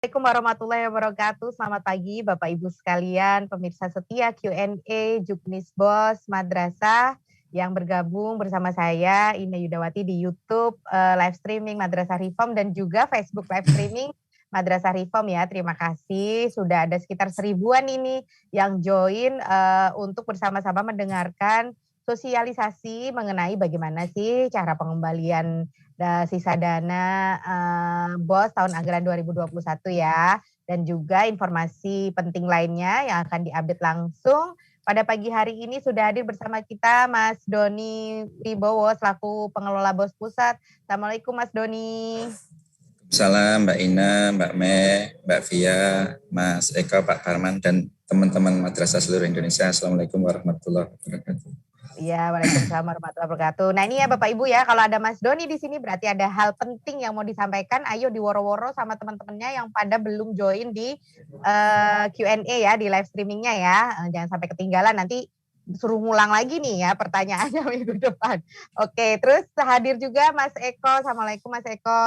Assalamualaikum warahmatullahi wabarakatuh. Selamat pagi Bapak Ibu sekalian, pemirsa setia Q&A Juknis Bos Madrasah yang bergabung bersama saya Ina Yudawati di YouTube live streaming Madrasah Reform dan juga Facebook live streaming Madrasah Reform ya. Terima kasih, sudah ada sekitar 1000-an ini yang join untuk bersama-sama mendengarkan sosialisasi mengenai bagaimana sih cara pengembalian sisa dana BOS tahun anggaran 2021 ya, dan juga informasi penting lainnya yang akan diupdate langsung. Pada pagi hari ini sudah hadir bersama kita Mas Doni Wibowo selaku pengelola BOS Pusat. Assalamualaikum Mas Doni. Salam Mbak Ina, Mbak Me, Mbak Via, Mas Eko, Pak Farman, dan teman-teman madrasah seluruh Indonesia. Assalamualaikum warahmatullahi wabarakatuh. Iya, waalaikumsalam warahmatullahi wabarakatuh. Nah ini ya Bapak Ibu ya, kalau ada Mas Doni di sini berarti ada hal penting yang mau disampaikan. Ayo diworo-woro sama teman-temannya yang pada belum join di Q&A ya, di live streamingnya ya. Jangan sampai ketinggalan, nanti suruh ngulang lagi nih ya pertanyaannya minggu depan. Oke, terus hadir juga Mas Eko. Assalamualaikum Mas Eko.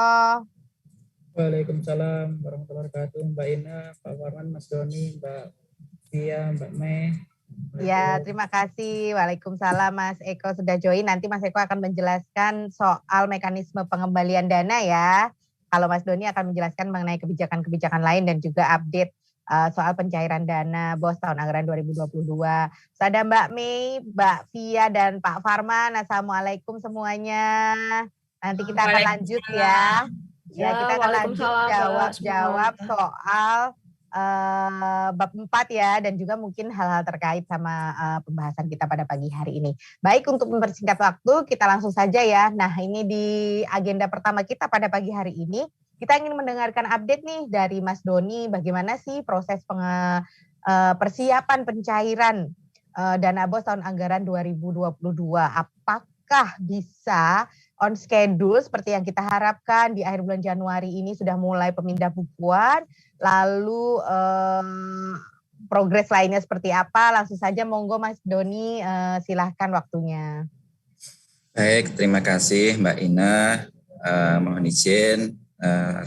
Waalaikumsalam warahmatullahi wabarakatuh. Mbak Ina, Pak Farman, Mas Doni, Mbak Via, Mbak Me. Ya, terima kasih. Waalaikumsalam Mas Eko sudah join. Nanti Mas Eko akan menjelaskan soal mekanisme pengembalian dana ya. Kalau Mas Doni akan menjelaskan mengenai kebijakan-kebijakan lain dan juga update soal pencairan dana BOS tahun anggaran 2022. Ada Mbak Mei, Mbak Via, dan Pak Farman. Assalamualaikum semuanya. Nanti kita akan lanjut ya. Ya, kita akan lanjut jawab-jawab soal bab 4 ya, dan juga mungkin hal-hal terkait sama pembahasan kita pada pagi hari ini. Baik, untuk mempersingkat waktu, kita langsung saja ya. Nah, ini di agenda pertama kita pada pagi hari ini, kita ingin mendengarkan update nih dari Mas Doni, bagaimana sih proses persiapan pencairan dana BOS tahun anggaran 2022. Apakah bisa on schedule seperti yang kita harapkan di akhir bulan Januari ini sudah mulai pemindah bukuan, lalu progres lainnya seperti apa? Langsung saja monggo Mas Doni, silahkan waktunya. Baik, terima kasih Mbak Ina. Mohon izin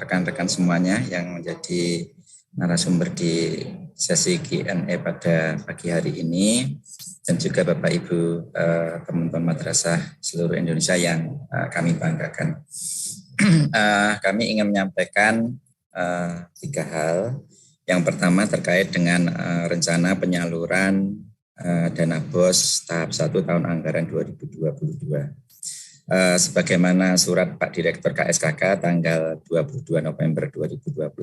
rekan-rekan semuanya yang menjadi narasumber di sesi Q&A pada pagi hari ini, dan juga Bapak Ibu teman-teman madrasah seluruh Indonesia yang kami banggakan. Kami ingin menyampaikan 3 hal. Yang pertama terkait dengan rencana penyaluran dana BOS tahap 1 tahun anggaran 2022. Sebagaimana surat Pak Direktur KSKK tanggal 22 November 2021,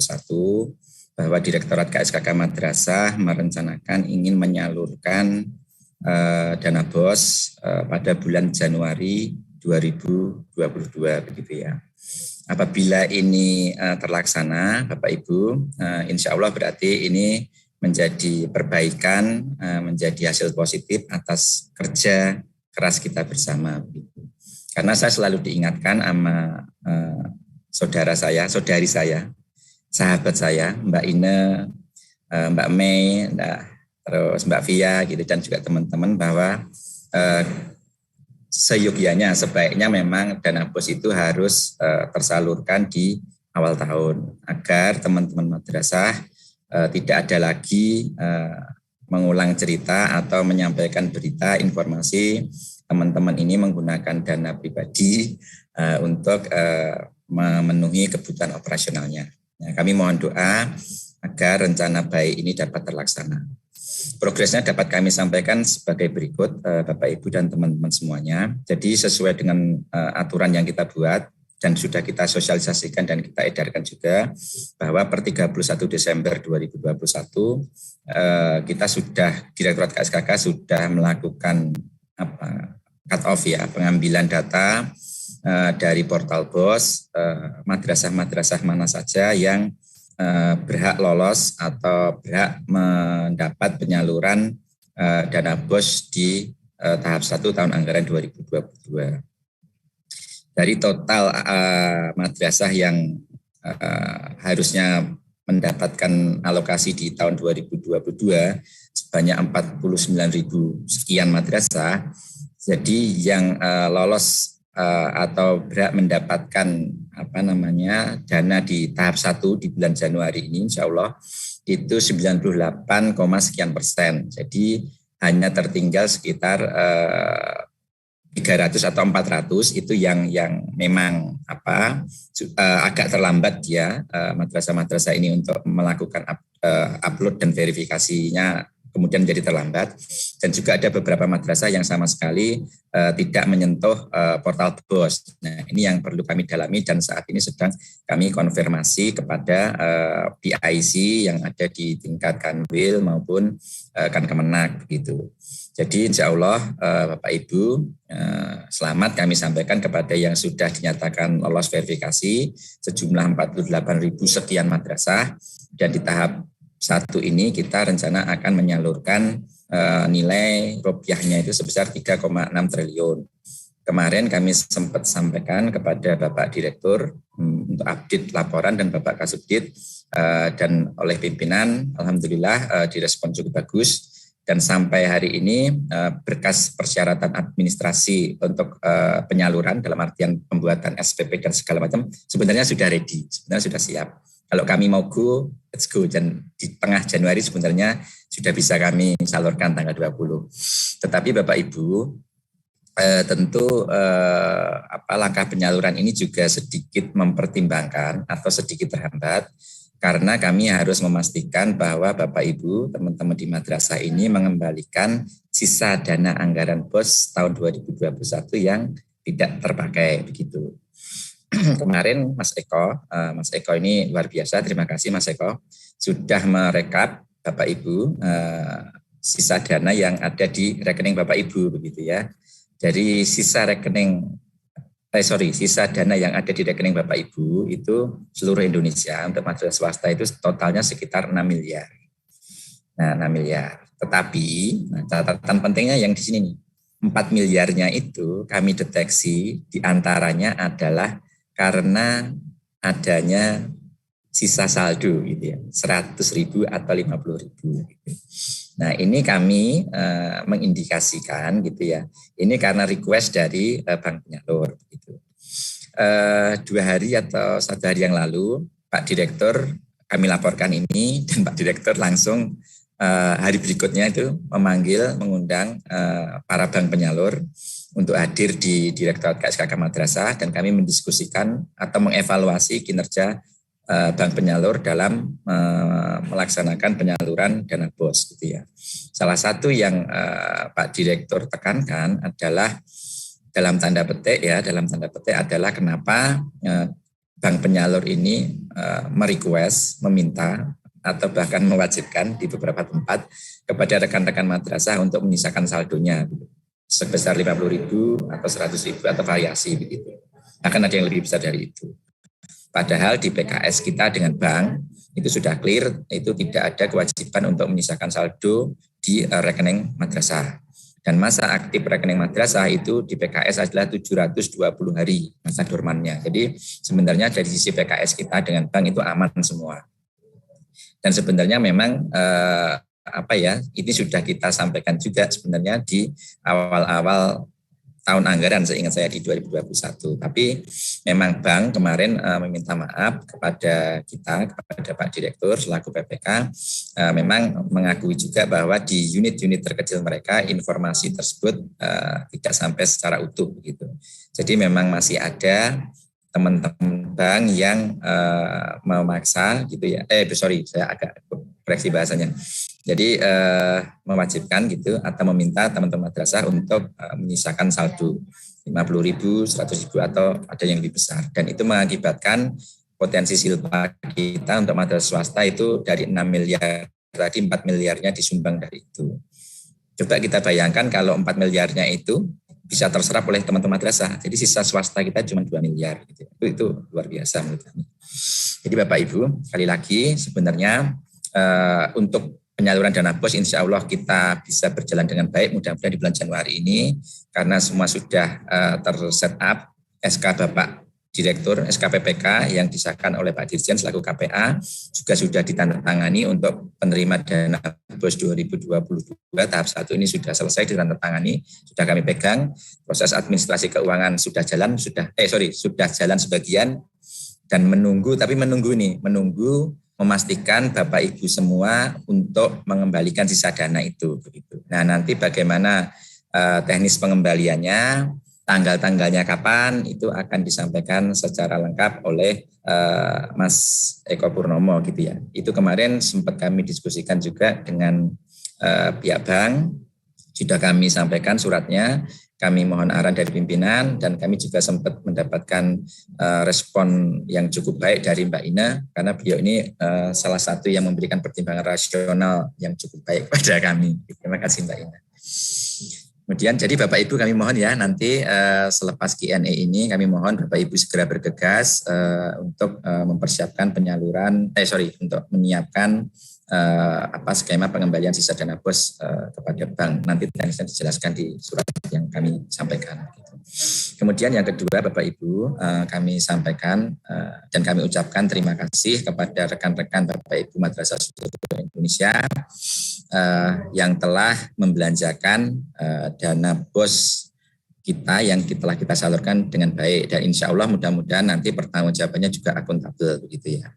bahwa Direktorat KSKK Madrasah merencanakan ingin menyalurkan dana BOS pada bulan Januari 2022 begitu ya. Apabila ini terlaksana, Bapak Ibu, insya Allah berarti ini menjadi perbaikan, menjadi hasil positif atas kerja keras kita bersama. Karena saya selalu diingatkan sama saudari saya, sahabat saya, Mbak Ina, Mbak Mei, terus Mbak Via, gitu, dan juga teman-teman bahwa seyogyanya, sebaiknya memang dana BOS itu harus tersalurkan di awal tahun agar teman-teman madrasah tidak ada lagi mengulang cerita atau menyampaikan berita informasi teman-teman ini menggunakan dana pribadi untuk memenuhi kebutuhan operasionalnya. Ya, kami mohon doa agar rencana baik ini dapat terlaksana. Progresnya dapat kami sampaikan sebagai berikut, Bapak Ibu dan teman-teman semuanya. Jadi sesuai dengan aturan yang kita buat dan sudah kita sosialisasikan dan kita edarkan juga, bahwa per 31 Desember 2021 kita sudah, Direktorat KSKK sudah melakukan cut off ya, pengambilan data dari portal BOS madrasah-madrasah mana saja yang berhak lolos atau berhak mendapat penyaluran dana BOS di tahap 1 tahun anggaran 2022. Dari total madrasah yang harusnya mendapatkan alokasi di tahun 2022 sebanyak 49.000 sekian madrasah. Jadi yang lolos atau berhak mendapatkan dana di tahap 1 di bulan Januari ini insya Allah itu 98, sekian %. Jadi hanya tertinggal sekitar 300 atau 400 itu yang memang agak terlambat ya madrasah-madrasah ini untuk melakukan upload dan verifikasinya kemudian menjadi terlambat, dan juga ada beberapa madrasah yang sama sekali tidak menyentuh portal BOS. Nah, ini yang perlu kami dalami dan saat ini sedang kami konfirmasi kepada PIC yang ada di tingkat Kanwil maupun Kankemenak begitu. Jadi insya Allah Bapak Ibu selamat kami sampaikan kepada yang sudah dinyatakan lolos verifikasi sejumlah 48.000 sekian madrasah, dan di tahap 1 ini kita rencana akan menyalurkan nilai rupiahnya itu sebesar 3,6 triliun. Kemarin kami sempat sampaikan kepada Bapak Direktur untuk update laporan dan Bapak Kasubdit dan oleh pimpinan, alhamdulillah direspon cukup bagus. Dan sampai hari ini berkas persyaratan administrasi untuk penyaluran dalam artian pembuatan SPP dan segala macam sebenarnya sudah ready, sebenarnya sudah siap. Kalau kami mau go, let's go. Dan di tengah Januari sebenarnya sudah bisa kami salurkan tanggal 20. Tetapi Bapak Ibu, tentu langkah penyaluran ini juga sedikit mempertimbangkan atau sedikit terhambat, karena kami harus memastikan bahwa Bapak Ibu, teman-teman di madrasah ini mengembalikan sisa dana anggaran BOS tahun 2021 yang tidak terpakai begitu. Kemarin Mas Eko ini luar biasa, terima kasih Mas Eko sudah merekap Bapak Ibu sisa dana yang ada di rekening Bapak Ibu begitu ya. Dari sisa dana yang ada di rekening Bapak Ibu itu seluruh Indonesia untuk madrasah swasta itu totalnya sekitar 6 miliar. Nah, 6 miliar. Tetapi catatan pentingnya yang di sini nih. 4 miliarnya itu kami deteksi diantaranya adalah karena adanya sisa saldo gitu ya, 100.000 atau 50.000 gitu. Nah, ini kami mengindikasikan gitu ya. Ini karena request dari Bank Penyalur gitu. 2 hari atau 1 hari yang lalu Pak Direktur kami laporkan ini, dan Pak Direktur langsung hari berikutnya itu mengundang para bank penyalur untuk hadir di Direktorat KSKK Madrasah, dan kami mendiskusikan atau mengevaluasi kinerja bank penyalur dalam melaksanakan penyaluran dana BOS gitu ya. Salah satu yang Pak Direktur tekankan adalah dalam tanda petik adalah kenapa bank penyalur ini meminta atau bahkan mewajibkan di beberapa tempat kepada rekan-rekan madrasah untuk menyisakan saldonya sebesar 50.000 atau 100.000 atau variasi begitu. Akan ada yang lebih besar dari itu. Padahal di PKS kita dengan bank itu sudah clear, itu tidak ada kewajiban untuk menyisakan saldo di rekening madrasah. Dan masa aktif rekening madrasah itu di PKS adalah 720 hari masa dormannya. Jadi sebenarnya dari sisi PKS kita dengan bank itu aman semua. Dan sebenarnya memang ini sudah kita sampaikan juga sebenarnya di awal-awal tahun anggaran, seingat saya di 2021. Tapi memang bank kemarin meminta maaf kepada kita, kepada Pak Direktur selaku PPK, memang mengakui juga bahwa di unit-unit terkecil mereka informasi tersebut tidak sampai secara utuh gitu. Jadi memang masih ada teman-teman bank yang memaksa gitu ya. Saya agak koreksi bahasanya. Jadi mewajibkan gitu atau meminta teman-teman madrasah untuk menyisakan saldo 50.000, 100.000 atau ada yang lebih besar. Dan itu mengakibatkan potensi silpa kita untuk madrasah swasta itu dari 6 miliar tadi 4 miliarnya disumbang dari itu. Coba kita bayangkan kalau 4 miliarnya itu bisa terserap oleh teman-teman madrasah. Jadi sisa swasta kita cuma 2 miliar. Gitu. Itu luar biasa menurut kami. Jadi Bapak Ibu, sekali lagi sebenarnya untuk penyaluran dana BOS insya Allah kita bisa berjalan dengan baik mudah-mudahan di bulan Januari ini, karena semua sudah terset up. SK Bapak Direktur SKPPK yang disahkan oleh Pak Dirjen selaku KPA juga sudah ditandatangani untuk penerima dana BOS 2022 tahap 1 ini sudah selesai ditandatangani, sudah kami pegang. Proses administrasi keuangan sudah jalan sebagian dan menunggu memastikan Bapak Ibu semua untuk mengembalikan sisa dana itu begitu. Nah, nanti bagaimana teknis pengembaliannya, tanggal-tanggalnya kapan itu akan disampaikan secara lengkap oleh Mas Eko Purnomo gitu ya. Itu kemarin sempat kami diskusikan juga dengan pihak bank, sudah kami sampaikan suratnya, kami mohon arahan dari pimpinan dan kami juga sempat mendapatkan respon yang cukup baik dari Mbak Ina karena beliau ini salah satu yang memberikan pertimbangan rasional yang cukup baik pada kami. Terima kasih Mbak Ina. Kemudian jadi Bapak Ibu kami mohon ya nanti selepas Q&A ini kami mohon Bapak Ibu segera bergegas untuk mempersiapkan untuk menyiapkan skema pengembalian sisa dana BOS kepada bank. Nanti teknisnya dijelaskan di surat yang kami sampaikan. Kemudian yang kedua Bapak Ibu kami sampaikan dan kami ucapkan terima kasih kepada rekan-rekan Bapak Ibu Madrasah seluruh Indonesia yang telah membelanjakan dana BOS kita yang telah kita salurkan dengan baik dan insya Allah mudah-mudahan nanti pertanggungjawabannya juga akuntabel begitu ya.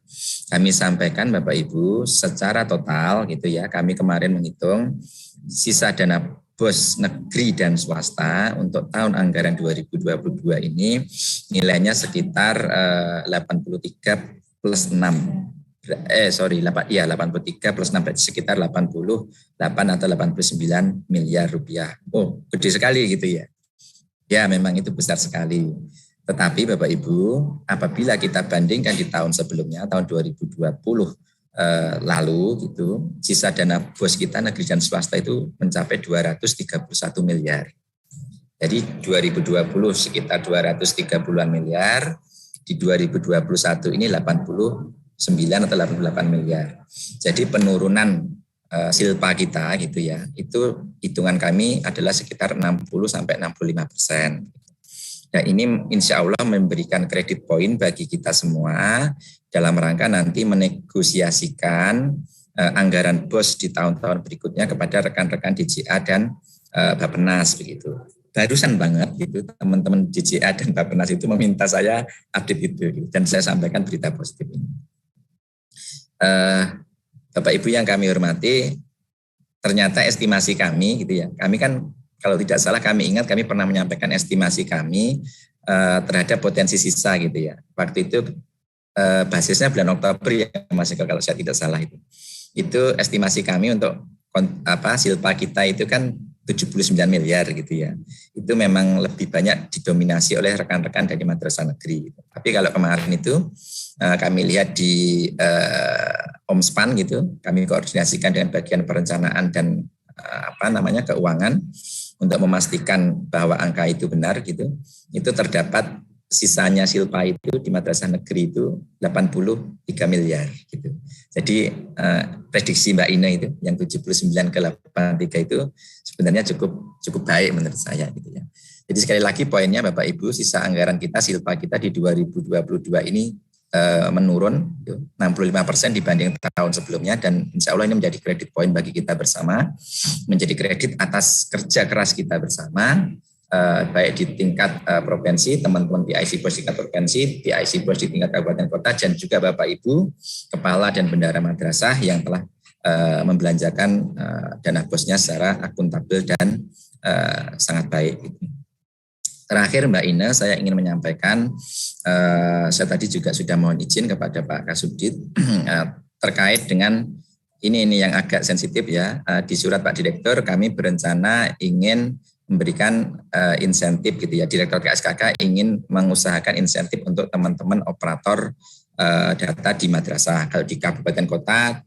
Kami sampaikan Bapak Ibu secara total gitu ya, kami kemarin menghitung sisa dana BOS negeri dan swasta untuk tahun anggaran 2022 ini nilainya sekitar 83 plus 6. 83 plus 6 berarti sekitar 88 atau 89 miliar rupiah. Oh, gede sekali gitu ya. Ya, memang itu besar sekali. Tetapi Bapak Ibu, apabila kita bandingkan di tahun sebelumnya, tahun 2020 lalu gitu, sisa dana BOS kita negeri dan swasta itu mencapai 231 miliar. Jadi 2020 sekitar 230-an miliar, di 2021 ini 89 atau 88 miliar. Jadi penurunan silpa kita gitu ya, itu hitungan kami adalah sekitar 60-65%. Nah ini insya Allah memberikan kredit poin bagi kita semua dalam rangka nanti menegosiasikan anggaran BOS di tahun-tahun berikutnya kepada rekan-rekan DJA dan Bappenas begitu. Barusan banget gitu teman-teman DJA dan Bappenas itu meminta saya update itu dan saya sampaikan berita positif ini. Bapak Ibu yang kami hormati, ternyata estimasi kami gitu ya. Kami kan kalau tidak salah kami ingat kami pernah menyampaikan estimasi kami terhadap potensi sisa gitu ya. Waktu itu basisnya bulan Oktober ya Mas Eko kalau saya tidak salah itu. Itu estimasi kami untuk silpa kita itu kan 79 miliar gitu ya. Itu memang lebih banyak didominasi oleh rekan-rekan dari madrasah negeri. Tapi kalau kemarin itu kami lihat di Omspan gitu, kami koordinasikan dengan bagian perencanaan dan keuangan untuk memastikan bahwa angka itu benar gitu. Itu terdapat sisanya silpa itu di madrasah negeri itu 83 miliar gitu. Jadi prediksi Mbak Ina itu yang 79 ke 83 itu sebenarnya cukup baik menurut saya gitu ya. Jadi sekali lagi poinnya Bapak Ibu, sisa anggaran kita silpa kita di 2022 ini menurun 65% dibanding tahun sebelumnya dan insya Allah ini menjadi kredit poin bagi kita bersama, menjadi kredit atas kerja keras kita bersama, baik di tingkat provinsi, teman-teman PIC BOS di tingkat provinsi, PIC BOS di tingkat kabupaten kota, dan juga Bapak Ibu, kepala dan bendahara madrasah yang telah membelanjakan dana BOS-nya secara akuntabel dan sangat baik. Terakhir Mbak Ina, saya ingin menyampaikan, saya tadi juga sudah mohon izin kepada Pak Kasubdit terkait dengan ini yang agak sensitif ya. Di surat Pak Direktur kami berencana ingin memberikan insentif gitu ya. Direktur KSKK ingin mengusahakan insentif untuk teman-teman operator data di madrasah. Kalau di kabupaten kota,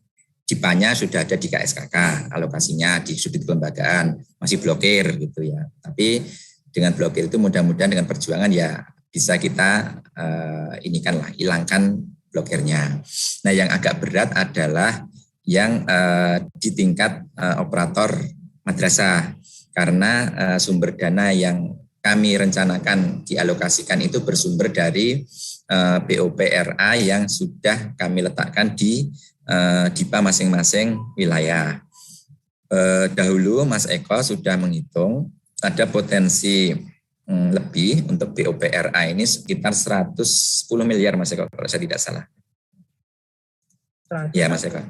DIPA-nya sudah ada di KSKK, alokasinya di sudut kelembagaan, masih blokir gitu ya. Tapi dengan blokir itu mudah-mudahan dengan perjuangan ya bisa kita hilangkan blokirnya. Nah yang agak berat adalah yang di tingkat operator madrasah karena sumber dana yang kami rencanakan dialokasikan itu bersumber dari BOPRA yang sudah kami letakkan di DIPA masing-masing wilayah. Dahulu Mas Eko sudah menghitung ada potensi lebih untuk BOPRA ini sekitar 110 miliar Mas Eko kalau saya tidak salah. Ya Mas Eko.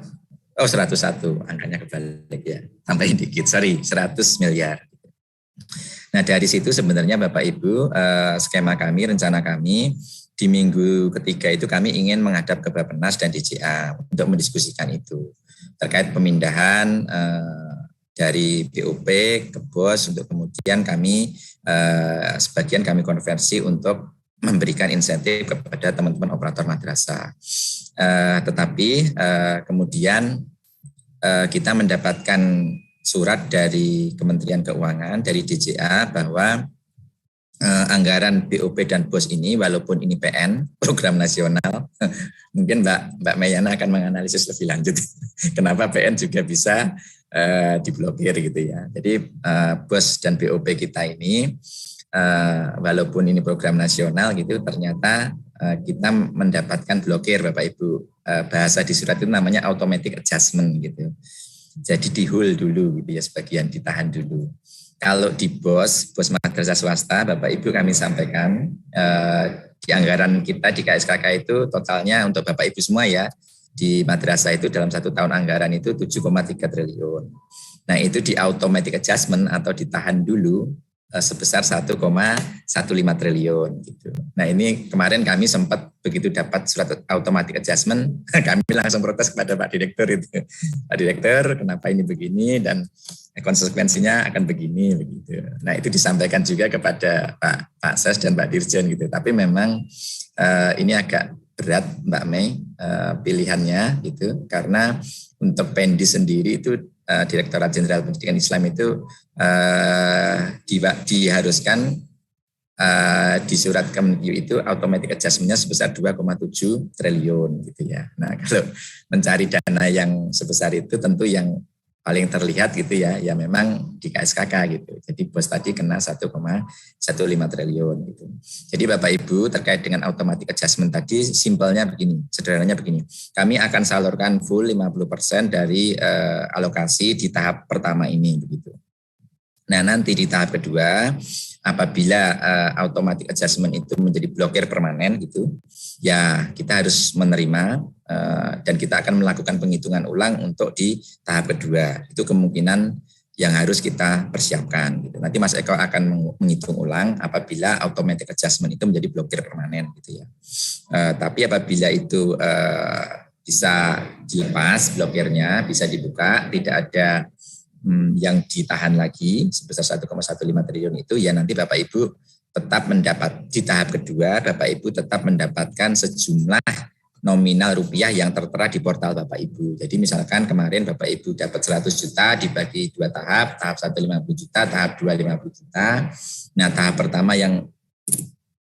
Oh 101, angkanya kebalik ya. Tambahin dikit, 100 miliar. Nah dari situ sebenarnya Bapak Ibu skema kami, rencana kami di minggu ketiga itu kami ingin menghadap ke Bappenas dan DCA untuk mendiskusikan itu terkait pemindahan dari BOP ke BOS untuk kemudian kami sebagian kami konversi untuk memberikan insentif kepada teman-teman operator madrasah. Tetapi kemudian kita mendapatkan surat dari Kementerian Keuangan, dari DCA bahwa anggaran BOP dan BOS ini walaupun ini PN, program nasional, mungkin Mbak Mayana akan menganalisis lebih lanjut kenapa PN juga bisa diblokir gitu ya. Jadi BOS dan BOP kita ini walaupun ini program nasional gitu ternyata kita mendapatkan blokir Bapak Ibu. Bahasa di surat itu namanya automatic adjustment gitu. Jadi di hold dulu gitu ya, sebagian ditahan dulu. Kalau di BOS madrasah swasta, Bapak Ibu kami sampaikan di anggaran kita di KSKK itu totalnya untuk Bapak Ibu semua ya, di madrasah itu dalam 1 tahun anggaran itu 7,3 triliun. Nah itu di automatic adjustment atau ditahan dulu sebesar 1,15 triliun gitu. Nah ini kemarin kami sempat begitu dapat surat automatic adjustment, kami langsung protes kepada Pak Direktur itu. Pak Direktur, kenapa ini begini dan konsekuensinya akan begini begitu. Nah itu disampaikan juga kepada Pak Ses dan Pak Dirjen gitu. Tapi memang ini agak berat Mbak Mei pilihannya gitu karena untuk Pendi sendiri itu Direktorat Jenderal Pendidikan Islam itu diharuskan di surat Kemenkyu itu automatic adjustment-nya sebesar 2,7 triliun gitu ya. Nah kalau mencari dana yang sebesar itu tentu yang paling terlihat gitu ya memang di KSKK gitu. Jadi BOS tadi kena 1,15 triliun gitu. Jadi Bapak Ibu terkait dengan automatic adjustment tadi simpelnya begini, sederhananya begini. Kami akan salurkan full 50% dari alokasi di tahap pertama ini begitu. Nah nanti di tahap kedua apabila automatic adjustment itu menjadi blokir permanen gitu, ya kita harus menerima dan kita akan melakukan penghitungan ulang untuk di tahap kedua. Itu kemungkinan yang harus kita persiapkan. Gitu. Nanti Mas Eko akan menghitung ulang apabila automatic adjustment itu menjadi blokir permanen gitu ya. Tapi apabila itu bisa dilepas blokirnya, bisa dibuka, tidak ada yang ditahan lagi sebesar 1,15 triliun itu ya nanti Bapak Ibu tetap mendapat di tahap kedua Bapak Ibu tetap mendapatkan sejumlah nominal rupiah yang tertera di portal Bapak Ibu. Jadi misalkan kemarin Bapak Ibu dapat 100 juta dibagi 2 tahap, tahap 1 50 juta, tahap 2 50 juta. Nah, tahap pertama yang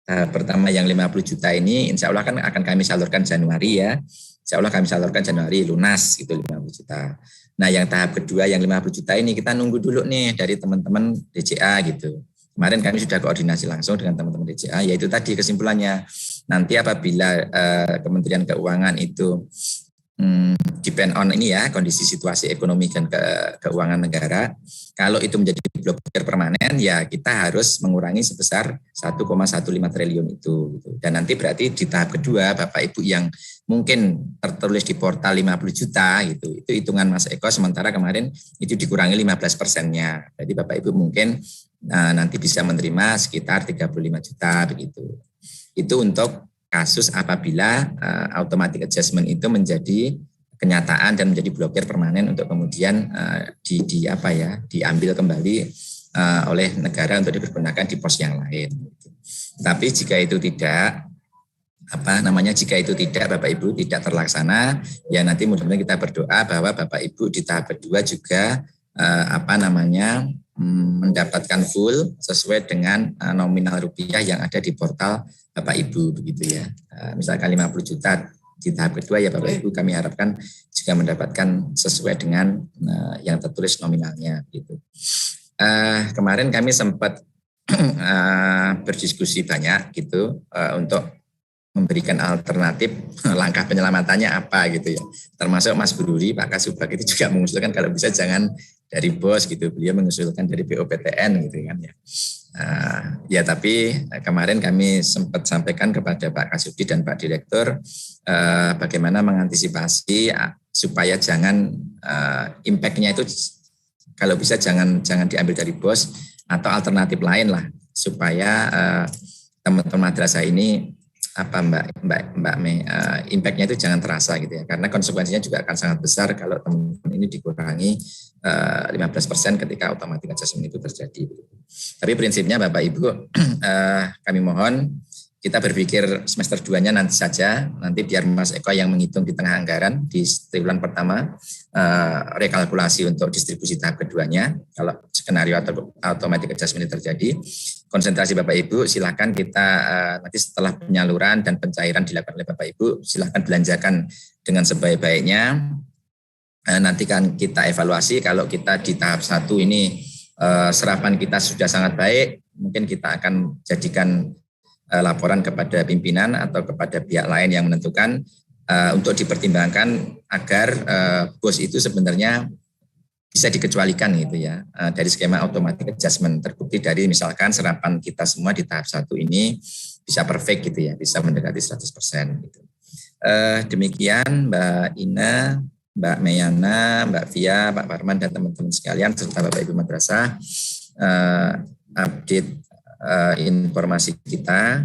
50 juta ini insya Allah kan akan kami salurkan Januari ya. Insya Allah kami salurkan Januari lunas gitu 50 juta. Nah yang tahap kedua yang 50 juta ini kita nunggu dulu nih dari teman-teman DCA gitu. Kemarin kami sudah koordinasi langsung dengan teman-teman DCA, yaitu tadi kesimpulannya nanti apabila Kementerian Keuangan itu depend on ini ya kondisi situasi ekonomi dan keuangan negara. Kalau itu menjadi blokir permanen ya kita harus mengurangi sebesar 1,15 triliun itu. Gitu. Dan nanti berarti di tahap kedua Bapak Ibu yang mungkin tertulis di portal 50 juta gitu. Itu hitungan Mas Eko sementara kemarin itu dikurangi 15%-nya. Jadi Bapak Ibu mungkin nanti bisa menerima sekitar 35 juta begitu. Itu untuk kasus apabila automatic adjustment itu menjadi kenyataan dan menjadi blokir permanen untuk kemudian diambil kembali oleh negara untuk dipergunakan di pos yang lain. Tapi jika itu tidak jika itu tidak Bapak Ibu tidak terlaksana, ya nanti mudah-mudahan kita berdoa bahwa Bapak Ibu di tahap kedua juga mendapatkan full sesuai dengan nominal rupiah yang ada di portal Bapak Ibu begitu ya. Misalkan 50 juta di tahap kedua ya Bapak Ibu kami harapkan juga mendapatkan sesuai dengan yang tertulis nominalnya gitu. Kemarin kami sempat berdiskusi banyak gitu untuk memberikan alternatif langkah penyelamatannya apa gitu ya. Termasuk Mas Bruri, Pak Kasubag itu juga mengusulkan kalau bisa jangan dari bos gitu. Beliau mengusulkan dari BOPTN gitu kan ya. Ya tapi kemarin kami sempat sampaikan kepada Pak Kasubdi dan Pak Direktur bagaimana mengantisipasi supaya jangan impact-nya itu kalau bisa jangan diambil dari bos atau alternatif lain lah supaya teman-teman madrasah ini Mbak Mei, impact-nya itu jangan terasa gitu ya, karena konsekuensinya juga akan sangat besar kalau teman-teman ini dikurangi 15% ketika automatic adjustment itu terjadi. Tapi prinsipnya Bapak Ibu, kami mohon kita berpikir semester 2-nya nanti saja, nanti biar Mas Eko yang menghitung di tengah anggaran di triwulan pertama, rekalkulasi untuk distribusi tahap keduanya, kalau skenario atau automatic adjustment ini terjadi. Konsentrasi Bapak Ibu, silakan kita nanti setelah penyaluran dan pencairan dilakukan oleh Bapak Ibu, silakan belanjakan dengan sebaik-baiknya. Nanti kan kita evaluasi kalau kita di tahap 1 ini serapan kita sudah sangat baik, mungkin kita akan jadikan laporan kepada pimpinan atau kepada pihak lain yang menentukan untuk dipertimbangkan agar bos itu sebenarnya bisa dikecualikan gitu ya dari skema automatic adjustment. Terbukti dari misalkan serapan kita semua di tahap 1 ini bisa perfect gitu ya, bisa mendekati 100% gitu. Demikian Mbak Ina, Mbak Meyana, Mbak Via, Pak Parman dan teman-teman sekalian serta Bapak Ibu Madrasah, update informasi kita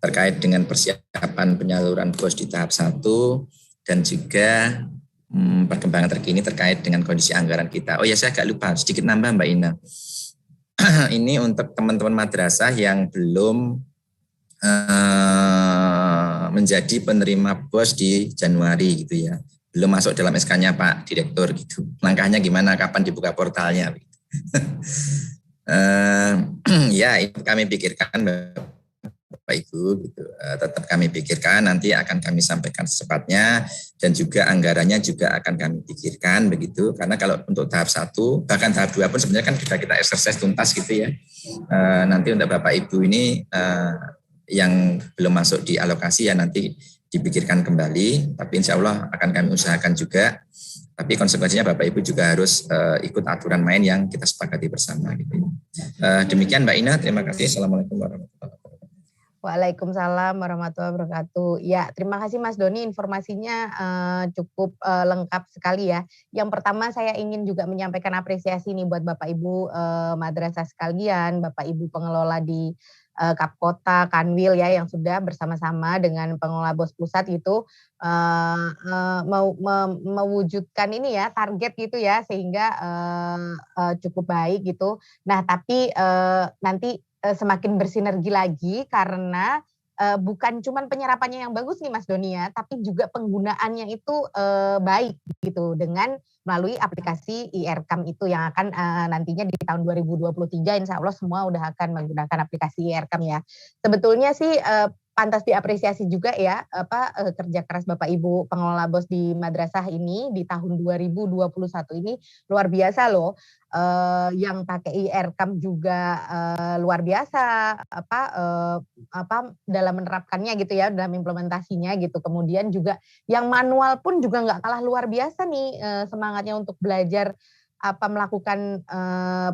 terkait dengan persiapan penyaluran BOS di tahap 1 dan juga perkembangan terkini terkait dengan kondisi anggaran kita. Oh ya, saya agak lupa, sedikit nambah Mbak Ina. Ini untuk teman-teman madrasah yang belum menjadi penerima BOS di Januari gitu ya. Belum masuk dalam SK-nya Pak Direktur gitu. Langkahnya gimana, kapan dibuka portalnya? Ya, itu kami pikirkan Bapak Ibu gitu. Tetap kami pikirkan, nanti akan kami sampaikan secepatnya dan juga anggarannya juga akan kami pikirkan begitu. Karena kalau untuk tahap 1 bahkan tahap 2 pun sebenarnya kan sudah kita exercise tuntas gitu ya. Nanti untuk Bapak Ibu ini yang belum masuk di alokasi ya nanti dipikirkan kembali, tapi insya Allah akan kami usahakan juga. Tapi konsekuensinya Bapak Ibu juga harus ikut aturan main yang kita sepakati bersama gitu. Demikian Mbak Ina, terima kasih. Assalamualaikum warahmatullahi wabarakatuh. Waalaikumsalam warahmatullahi wabarakatuh. Ya, terima kasih Mas Doni, informasinya cukup lengkap sekali ya. Yang pertama saya ingin juga menyampaikan apresiasi nih buat Bapak Ibu madrasah sekalian, Bapak Ibu pengelola di Kapkota, Kanwil ya yang sudah bersama-sama dengan pengelola BOS pusat itu mewujudkan ini ya target gitu ya sehingga cukup baik gitu. Nah, tapi nanti semakin bersinergi lagi karena bukan cuman penyerapannya yang bagus nih Mas Doni ya, tapi juga penggunaannya itu baik gitu dengan melalui aplikasi IRCAM itu yang akan nantinya di tahun 2023 insya Allah semua udah akan menggunakan aplikasi IRCAM ya. Sebetulnya sih pantas diapresiasi juga ya kerja keras Bapak Ibu pengelola BOS di madrasah ini di tahun 2021 ini luar biasa loh. Yang pakai IRCAM juga luar biasa dalam menerapkannya gitu ya, dalam implementasinya gitu. Kemudian juga yang manual pun juga nggak kalah luar biasa nih semangatnya untuk belajar melakukan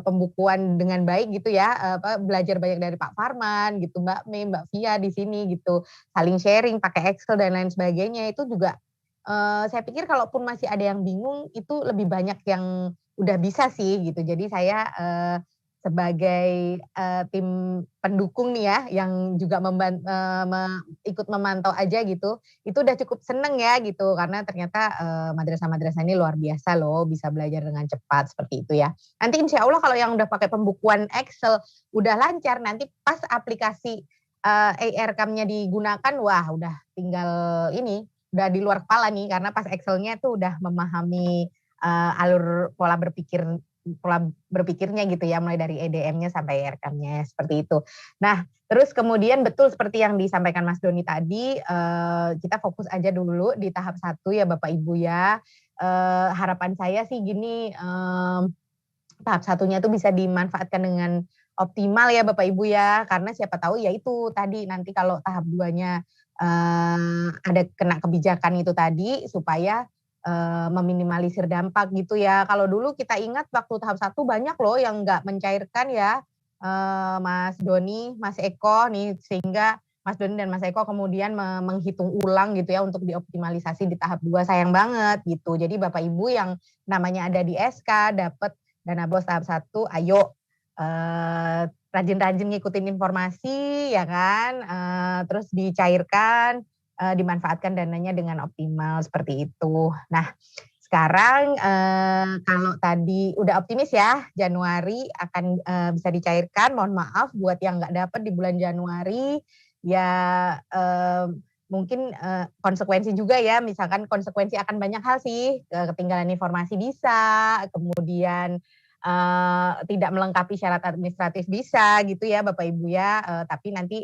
pembukuan dengan baik gitu ya, belajar banyak dari Pak Farman gitu, Mbak Mei, Mbak Via di sini gitu, saling sharing pakai Excel dan lain sebagainya itu juga saya pikir kalaupun masih ada yang bingung itu lebih banyak yang udah bisa sih gitu. Jadi saya sebagai tim pendukung nih ya yang juga ikut memantau aja gitu, itu udah cukup seneng ya gitu karena ternyata madrasah-madrasah ini luar biasa loh bisa belajar dengan cepat seperti itu ya. Nanti insya Allah kalau yang udah pakai pembukuan Excel udah lancar, nanti pas aplikasi IRCAM-nya digunakan, wah udah tinggal ini, udah di luar kepala nih karena pas Excel-nya tuh udah memahami alur pola berpikirnya gitu ya, mulai dari EDM-nya sampai IRCAM-nya seperti itu. Nah, terus kemudian betul seperti yang disampaikan Mas Doni tadi, kita fokus aja dulu di tahap 1 ya Bapak Ibu ya. Harapan saya sih gini, tahap satunya itu bisa dimanfaatkan dengan optimal ya Bapak Ibu ya, karena siapa tahu ya itu tadi nanti kalau tahap 2-nya ada kena kebijakan itu tadi supaya meminimalisir dampak gitu ya. Kalau dulu kita ingat waktu tahap 1 banyak loh yang nggak mencairkan ya, Mas Doni, Mas Eko nih, sehingga Mas Doni dan Mas Eko kemudian menghitung ulang gitu ya untuk dioptimalisasi di tahap 2, sayang banget gitu. Jadi Bapak Ibu yang namanya ada di SK dapat dana BOS tahap 1, ayo rajin-rajin ngikutin informasi ya kan, terus dicairkan, dimanfaatkan dananya dengan optimal seperti itu. Nah, sekarang kalau tadi udah optimis ya Januari akan bisa dicairkan, mohon maaf buat yang nggak dapat di bulan Januari ya, mungkin konsekuensi juga ya, misalkan konsekuensi akan banyak hal sih, ketinggalan informasi bisa, kemudian tidak melengkapi syarat administratif bisa gitu ya Bapak Ibu ya, tapi nanti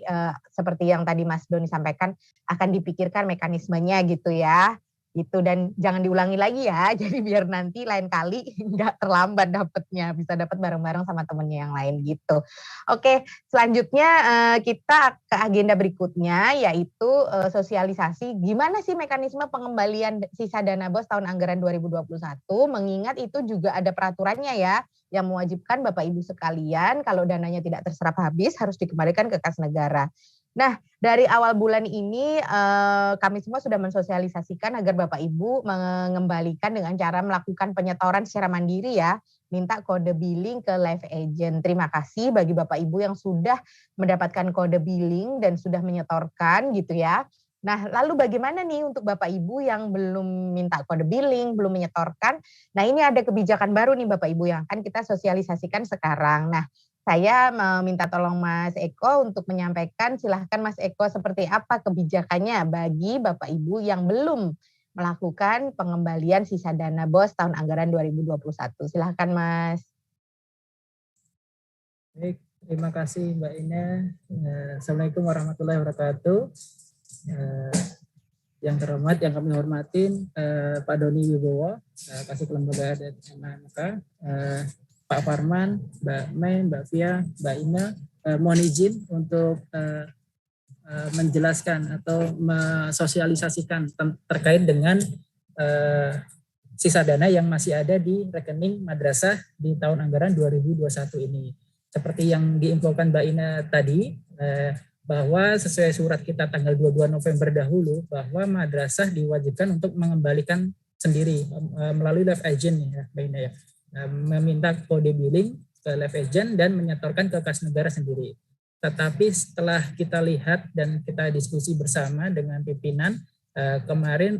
seperti yang tadi Mas Doni sampaikan akan dipikirkan mekanismenya gitu ya, gitu, dan jangan diulangi lagi ya, jadi biar nanti lain kali nggak terlambat dapetnya, bisa dapat bareng-bareng sama temennya yang lain gitu. Oke, selanjutnya kita ke agenda berikutnya yaitu sosialisasi gimana sih mekanisme pengembalian sisa dana BOS tahun anggaran 2021, mengingat itu juga ada peraturannya ya, yang mewajibkan Bapak Ibu sekalian kalau dananya tidak terserap habis harus dikembalikan ke kas negara. Nah, dari awal bulan ini kami semua sudah mensosialisasikan agar Bapak Ibu mengembalikan dengan cara melakukan penyetoran secara mandiri ya, minta kode billing ke live agent. Terima kasih bagi Bapak Ibu yang sudah mendapatkan kode billing dan sudah menyetorkan gitu ya. Nah, lalu bagaimana nih untuk Bapak Ibu yang belum minta kode billing, belum menyetorkan? Nah, ini ada kebijakan baru nih Bapak Ibu yang akan kita sosialisasikan sekarang. Nah, saya meminta tolong Mas Eko untuk menyampaikan, silahkan Mas Eko seperti apa kebijakannya bagi Bapak Ibu yang belum melakukan pengembalian sisa dana BOS tahun anggaran 2021. Silahkan Mas. Baik, terima kasih Mbak Ina. Assalamualaikum warahmatullahi wabarakatuh. Yang terhormat, yang kami hormatin Pak Doni Wibowo, Kasih Kelembagaan dan MMK, Pak Farman, Mbak Mei, Mbak Fia, Mbak Ina, mohon izin untuk menjelaskan atau mensosialisasikan terkait dengan sisa dana yang masih ada di rekening madrasah di tahun anggaran 2021 ini. Seperti yang diinfokan Mbak Ina tadi, bahwa sesuai surat kita tanggal 22 November dahulu, bahwa madrasah diwajibkan untuk mengembalikan sendiri melalui live agent ya, Mbak Ina ya, meminta kode billing ke live agent dan menyetorkan ke kas negara sendiri. Tetapi setelah kita lihat dan kita diskusi bersama dengan pimpinan, kemarin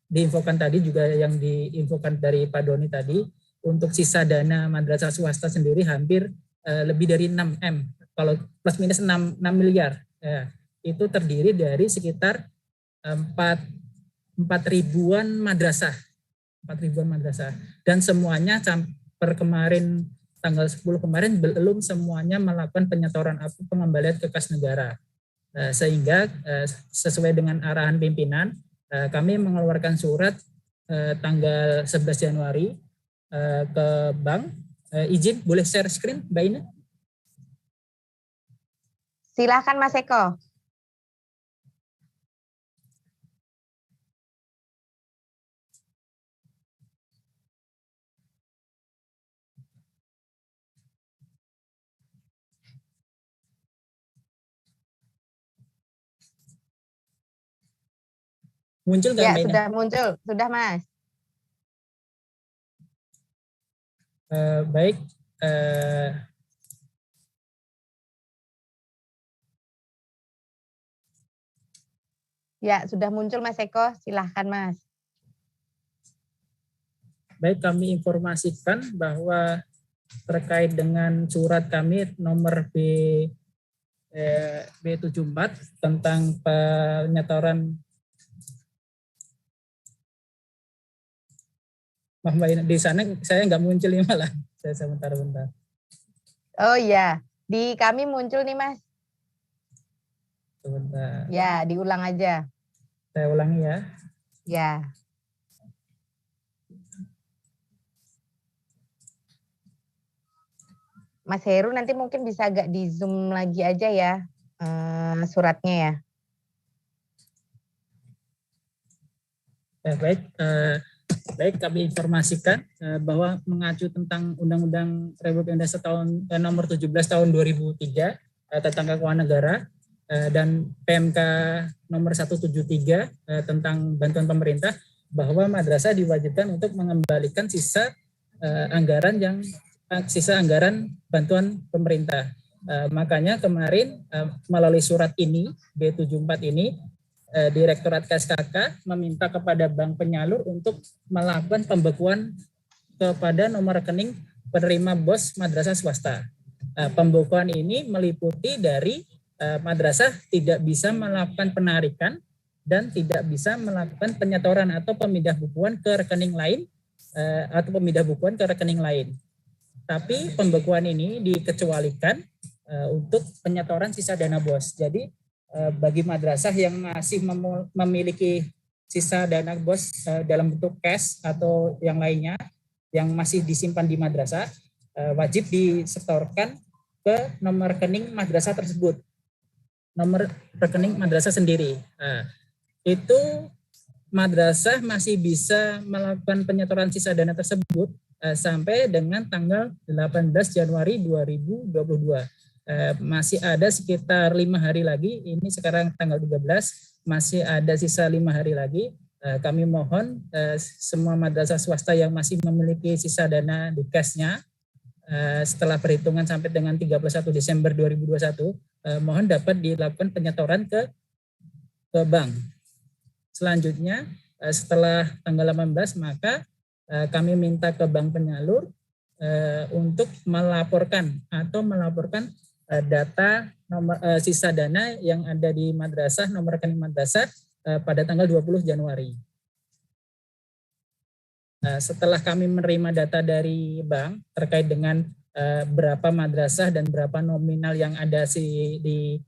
diinfokan tadi juga yang diinfokan dari Pak Doni tadi, untuk sisa dana madrasah swasta sendiri hampir lebih dari 6M, kalau plus minus 6 miliar. Itu terdiri dari sekitar 4 ribuan madrasah. 4 ribuan madrasah. Dan semuanya per kemarin tanggal 10 kemarin belum semuanya melakukan penyetoran atau pengembalian ke kas negara. Sehingga sesuai dengan arahan pimpinan, kami mengeluarkan surat tanggal 11 Januari ke bank. Izin boleh share screen Mbak Ina? Silakan Mas Eko. Muncul nggak Ya, Mbak Ina? sudah muncul, sudah Mas. Baik, ya sudah muncul Mas Eko, silahkan Mas. baik, kami informasikan bahwa terkait dengan surat kami nomor B74 tentang penyetoran. Mbak Ina, di sana saya nggak muncul nih malah. Saya sebentar. Oh iya, di kami muncul nih Mas. Sebentar. Ya, diulang aja. Saya ulangi ya. Ya. Mas Heru nanti mungkin bisa agak di zoom lagi aja ya suratnya ya. Baik, kami informasikan bahwa mengacu tentang Undang-Undang Republik Indonesia nomor 17 tahun 2003 tentang keuangan negara dan PMK nomor 173 tentang bantuan pemerintah, bahwa madrasah diwajibkan untuk mengembalikan sisa anggaran bantuan pemerintah. Makanya kemarin melalui surat ini B74 ini, Direktorat KSKK meminta kepada bank penyalur untuk melakukan pembekuan kepada nomor rekening penerima BOS madrasah swasta. Pembekuan ini meliputi dari madrasah tidak bisa melakukan penarikan dan tidak bisa melakukan penyetoran atau pemindah bukuan ke rekening lain Tapi pembekuan ini dikecualikan untuk penyetoran sisa dana BOS. Jadi bagi madrasah yang masih memiliki sisa dana BOS dalam bentuk cash atau yang lainnya yang masih disimpan di madrasah, wajib disetorkan ke nomor rekening madrasah tersebut, nomor rekening madrasah sendiri. Itu madrasah masih bisa melakukan penyetoran sisa dana tersebut sampai dengan tanggal 18 Januari 2022. Masih ada sekitar 5 hari lagi, ini sekarang tanggal 13, masih ada sisa 5 hari lagi. Kami mohon semua madrasah swasta yang masih memiliki sisa dana di cashnya setelah perhitungan sampai dengan 31 Desember 2021, mohon dapat dilakukan penyetoran ke bank. Selanjutnya setelah tanggal 18 maka kami minta ke bank penyalur untuk melaporkan data nomor sisa dana yang ada di madrasah, nomor rekening madrasah pada tanggal 20 Januari. Setelah kami menerima data dari bank terkait dengan berapa madrasah dan berapa nominal yang ada di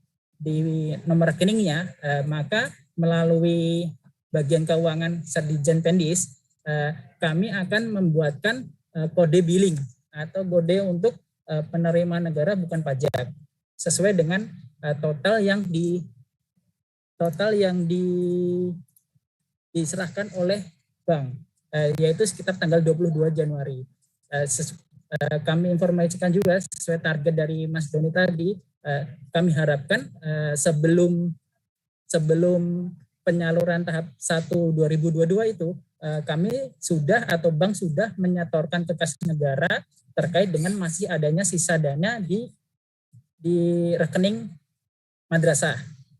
nomor rekeningnya, maka melalui bagian keuangan Satdijen Pendis, kami akan membuatkan kode billing atau kode untuk penerima negara bukan pajak sesuai dengan total yang diserahkan oleh bank, yaitu sekitar tanggal 22 Januari. Kami informasikan juga sesuai target dari Mas Doni tadi, kami harapkan sebelum penyaluran tahap 1 2022 itu kami sudah atau bank sudah menyetorkan ke kas negara terkait dengan masih adanya sisa dana di rekening madrasah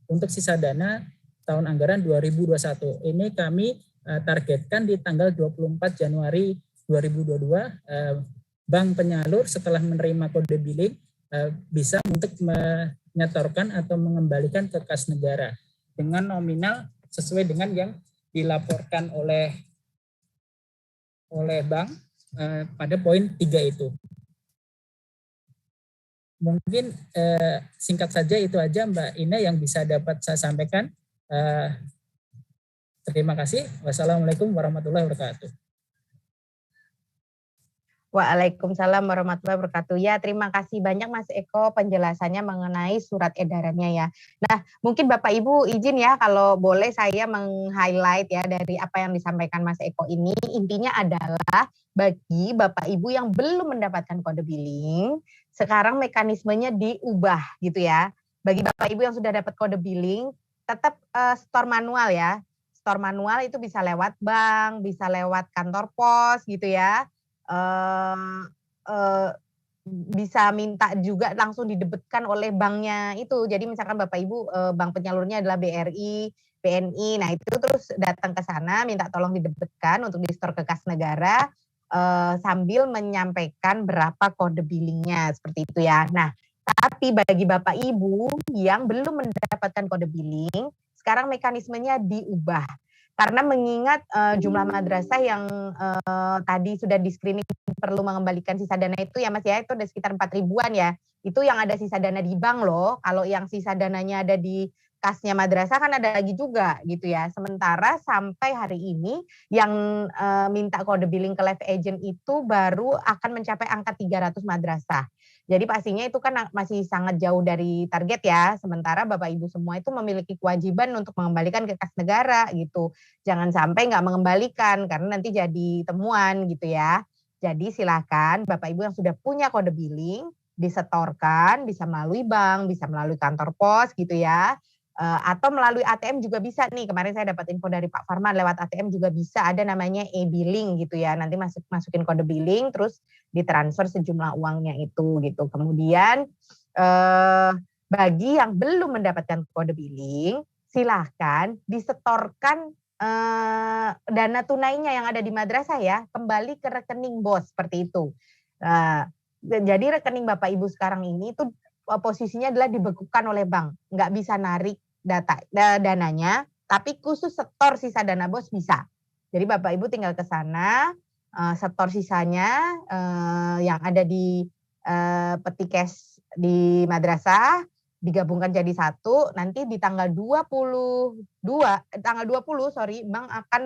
untuk sisa dana tahun anggaran 2021. Ini kami targetkan di tanggal 24 Januari 2022 bank penyalur setelah menerima kode billing bisa untuk menyetorkan atau mengembalikan ke kas negara dengan nominal sesuai dengan yang dilaporkan oleh bank pada poin 3 itu. Mungkin singkat saja itu aja Mbak Ina yang bisa dapat saya sampaikan. Terima kasih. Wassalamualaikum warahmatullahi wabarakatuh. Waalaikumsalam warahmatullahi wabarakatuh. Ya, terima kasih banyak Mas Eko penjelasannya mengenai surat edarannya ya. Nah, mungkin Bapak Ibu izin ya kalau boleh saya meng-highlight ya dari apa yang disampaikan Mas Eko ini. Intinya adalah bagi Bapak Ibu yang belum mendapatkan kode billing, sekarang mekanismenya diubah gitu ya. Bagi Bapak Ibu yang sudah dapat kode billing, tetap store manual ya. Store manual itu bisa lewat bank, bisa lewat kantor pos gitu ya. Bisa minta juga langsung didebetkan oleh banknya itu. Jadi misalkan Bapak Ibu bank penyalurnya adalah BRI, BNI, nah itu terus datang ke sana minta tolong didebetkan untuk di-store ke kas negara sambil menyampaikan berapa kode billingnya seperti itu ya. Nah, tapi bagi Bapak Ibu yang belum mendapatkan kode billing, sekarang mekanismenya diubah. Karena mengingat jumlah madrasah yang tadi sudah di-screening perlu mengembalikan sisa dana itu ya Mas ya, itu ada sekitar 4 ribuan ya. Itu yang ada sisa dana di bank loh. Kalau yang sisa dananya ada di kasnya madrasah kan ada lagi juga gitu ya. Sementara sampai hari ini yang minta kode billing ke live agent itu baru akan mencapai angka 300 madrasah. Jadi pastinya itu kan masih sangat jauh dari target ya. Sementara Bapak Ibu semua itu memiliki kewajiban untuk mengembalikan ke kas negara gitu. Jangan sampai nggak mengembalikan karena nanti jadi temuan gitu ya. Jadi silakan Bapak Ibu yang sudah punya kode billing disetorkan, bisa melalui bank, bisa melalui kantor pos gitu ya. Atau melalui ATM juga bisa nih. Kemarin saya dapat info dari Pak Farman lewat ATM juga bisa ada namanya e-billing gitu ya. Nanti masukin kode billing terus ditransfer sejumlah uangnya itu gitu. Kemudian bagi yang belum mendapatkan kode billing, silahkan disetorkan dana tunainya yang ada di madrasah ya kembali ke rekening BOS seperti itu. Jadi rekening Bapak Ibu sekarang ini itu posisinya adalah dibekukan oleh bank, nggak bisa narik dananya, tapi khusus setor sisa dana BOS bisa. Jadi Bapak Ibu tinggal ke sana, setor sisanya yang ada di peti cash di madrasah, digabungkan jadi satu, nanti di tanggal 20 bank akan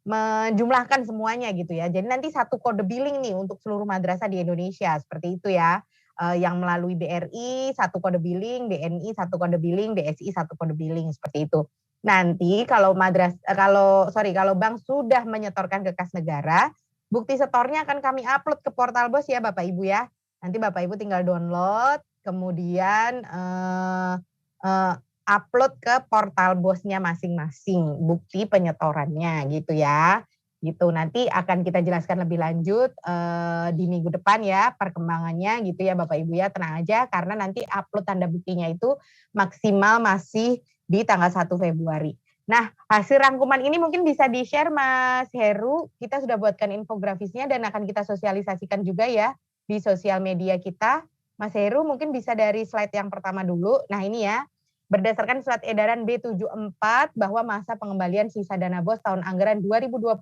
menjumlahkan semuanya gitu ya. Jadi nanti satu kode billing nih untuk seluruh madrasah di Indonesia, seperti itu ya. Yang melalui BRI satu kode billing, BNI satu kode billing, BSI satu kode billing seperti itu. Nanti kalau kalau bank sudah menyetorkan ke kas negara, bukti setornya akan kami upload ke portal BOS ya Bapak Ibu ya. Nanti Bapak Ibu tinggal download, kemudian upload ke portal BOS-nya masing-masing bukti penyetorannya gitu ya. Gitu nanti akan kita jelaskan lebih lanjut di minggu depan ya perkembangannya gitu ya Bapak Ibu ya, tenang aja karena nanti upload tanda buktinya itu maksimal masih di tanggal 1 Februari. Nah, hasil rangkuman ini mungkin bisa di-share Mas Heru, kita sudah buatkan infografisnya dan akan kita sosialisasikan juga ya di sosial media kita. Mas Heru mungkin bisa dari slide yang pertama dulu. Nah, ini ya. Berdasarkan surat edaran B74 bahwa masa pengembalian sisa dana BOS tahun anggaran 2021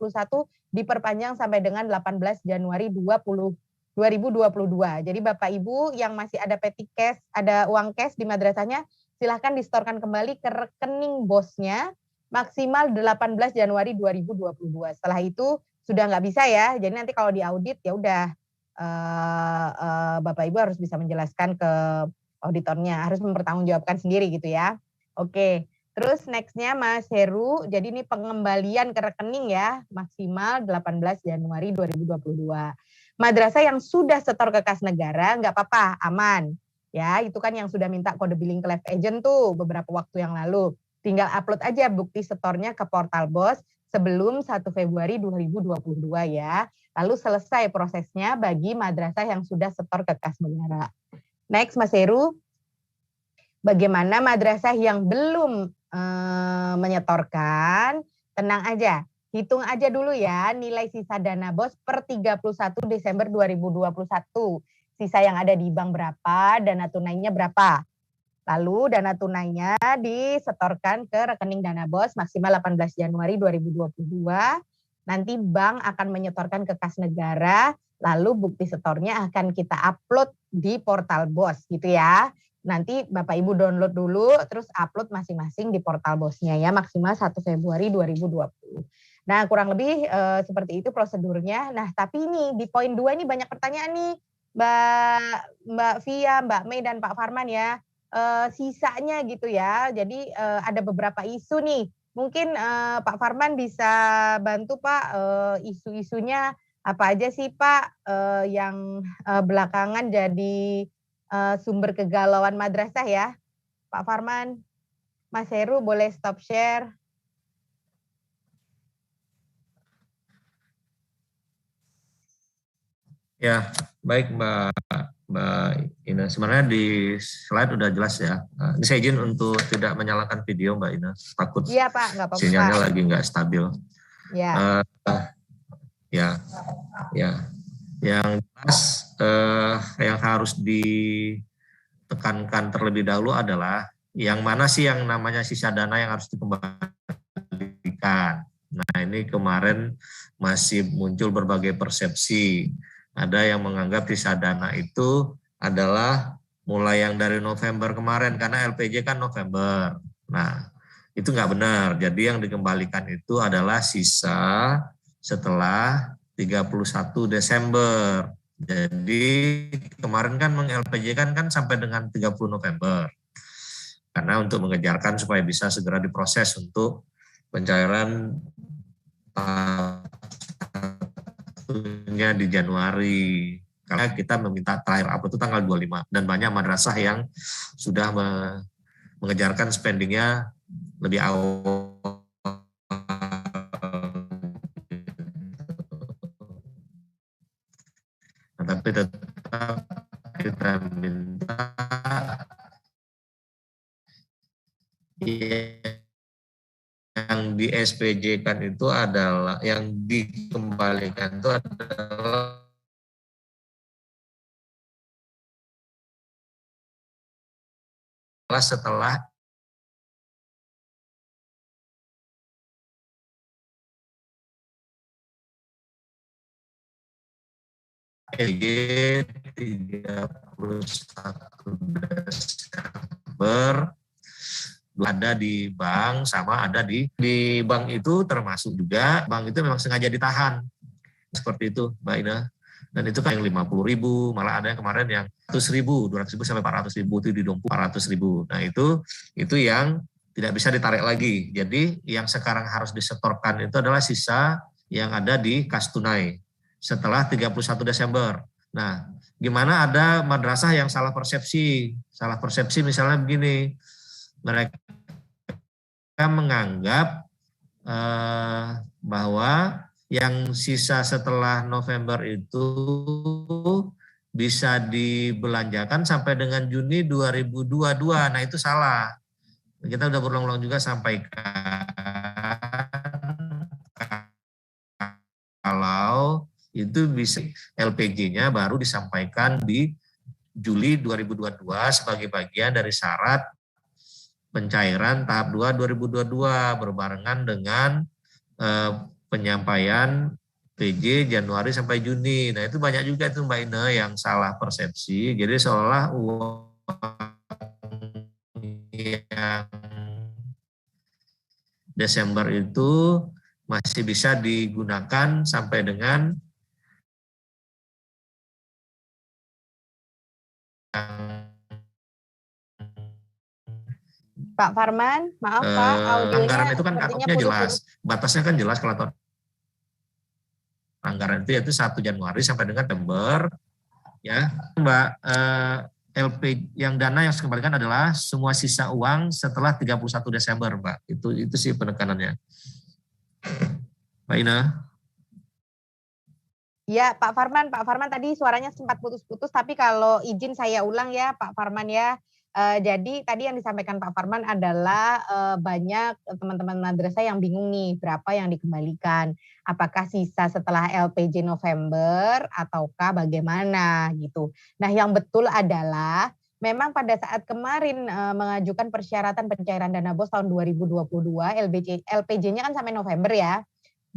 diperpanjang sampai dengan 18 Januari 2022. Jadi Bapak Ibu yang masih ada petty cash, ada uang cash di madrasahnya, silahkan disetorkan kembali ke rekening BOS-nya maksimal 18 Januari 2022. Setelah itu sudah nggak bisa ya. Jadi nanti kalau diaudit ya udah Bapak Ibu harus bisa menjelaskan ke auditornya, harus mempertanggungjawabkan sendiri gitu ya. Oke, terus nextnya Mas Heru, jadi ini pengembalian ke rekening ya, maksimal 18 Januari 2022. Madrasah yang sudah setor ke kas negara, nggak apa-apa, aman. Ya, itu kan yang sudah minta kode billing ke Live Agent tuh beberapa waktu yang lalu. Tinggal upload aja bukti setornya ke portal BOS sebelum 1 Februari 2022 ya. Lalu selesai prosesnya bagi madrasah yang sudah setor ke kas negara. Next, Mas Heru, bagaimana madrasah yang belum menyetorkan, tenang aja, hitung aja dulu ya nilai sisa dana BOS per 31 Desember 2021. Sisa yang ada di bank berapa, dana tunainya berapa. Lalu dana tunainya disetorkan ke rekening dana BOS maksimal 18 Januari 2022. Nanti bank akan menyetorkan ke kas negara, lalu bukti setornya akan kita upload di portal BOS gitu ya. Nanti Bapak Ibu download dulu, terus upload masing-masing di portal BOS-nya ya, maksimal 1 Februari 2020. Nah kurang lebih seperti itu prosedurnya. Nah tapi ini di poin 2 ini banyak pertanyaan nih Mbak Via, Mbak Mei, dan Pak Farman ya. Sisanya gitu ya, jadi ada beberapa isu nih. Mungkin Pak Farman bisa bantu Pak isu-isunya apa aja sih Pak yang belakangan jadi sumber kegalauan madrasah ya. Pak Farman, Mas Heru boleh stop share. Ya, baik Mbak Ina. Sebenarnya di slide udah jelas ya. Ini saya izin untuk tidak menyalakan video Mbak Ina. Takut Iya Pak, nggak apa-apa. Sinyalnya lagi nggak stabil. Ya. Yang jelas yang harus ditekankan terlebih dahulu adalah yang mana sih yang namanya sisa dana yang harus dikembalikan. Nah ini kemarin masih muncul berbagai persepsi. Ada yang menganggap sisa dana itu adalah mulai yang dari November kemarin, karena LPJ kan November. Nah, itu nggak benar. Jadi yang dikembalikan itu adalah sisa setelah 31 Desember. Jadi kemarin kan meng-LPJ kan sampai dengan 30 November. Karena untuk mengejarkan supaya bisa segera diproses untuk pencairan tahunnya di Januari. Karena kita meminta terakhir apa itu tanggal 25 dan banyak madrasah yang sudah mengejarkan spendingnya lebih awal. Nah, tapi tetap kita minta yang di SPJ kan itu adalah yang dikembalikan itu adalah setelah LPJ 31 Desember ada di bank sama ada di bank itu termasuk juga bank itu memang sengaja ditahan seperti itu Mbak Ina, dan itu kan yang 50.000, malah ada yang kemarin yang 100.000, 200.000 sampai 400.000 itu di dompet 400.000. Nah itu yang tidak bisa ditarik lagi. Jadi yang sekarang harus disetorkan itu adalah sisa yang ada di kas tunai setelah 31 Desember. Nah, gimana ada madrasah yang salah persepsi misalnya begini, mereka menganggap bahwa yang sisa setelah November itu bisa dibelanjakan sampai dengan Juni 2022. Nah itu salah. Kita udah berulang-ulang juga sampaikan kalau itu bisa LPG-nya baru disampaikan di Juli 2022 sebagai bagian dari syarat pencairan tahap 2 2022 berbarengan dengan penyampaian PJ Januari sampai Juni. Nah itu banyak juga itu Mbak Ina yang salah persepsi. Jadi seolah uang yang Desember itu masih bisa digunakan sampai dengan Pak Farman, maaf Pak, audionya anggaran itu kan sepertinya cut-off-nya putus-putus. jelas, batasnya kan jelas kalau anggaran itu yaitu 1 Januari sampai dengan Desember, ya Mbak. LP yang dana yang dikembalikan adalah semua sisa uang setelah 31 Desember, Mbak. Itu sih penekanannya. Mbak Ina. Ya, Pak Farman tadi suaranya sempat putus-putus, tapi kalau izin saya ulang ya Pak Farman ya. Jadi tadi yang disampaikan Pak Farman adalah banyak teman-teman madrasah yang bingung nih berapa yang dikembalikan. Apakah sisa setelah LPJ November ataukah bagaimana gitu. Nah yang betul adalah memang pada saat kemarin mengajukan persyaratan pencairan dana BOS tahun 2022, LPJ-nya kan sampai November ya.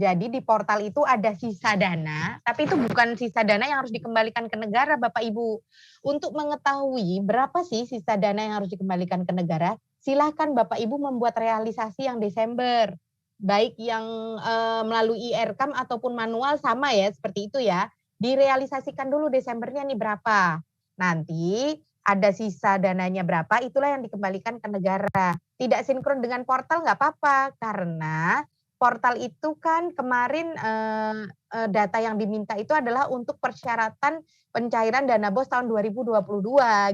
Jadi di portal itu ada sisa dana, tapi itu bukan sisa dana yang harus dikembalikan ke negara Bapak Ibu. Untuk mengetahui berapa sih sisa dana yang harus dikembalikan ke negara, silakan Bapak Ibu membuat realisasi yang Desember. Baik yang melalui IRKAM ataupun manual sama ya, seperti itu ya. Direalisasikan dulu Desembernya nih berapa. Nanti ada sisa dananya berapa, itulah yang dikembalikan ke negara. Tidak sinkron dengan portal nggak apa-apa, karena portal itu kan kemarin data yang diminta itu adalah untuk persyaratan pencairan dana BOS tahun 2022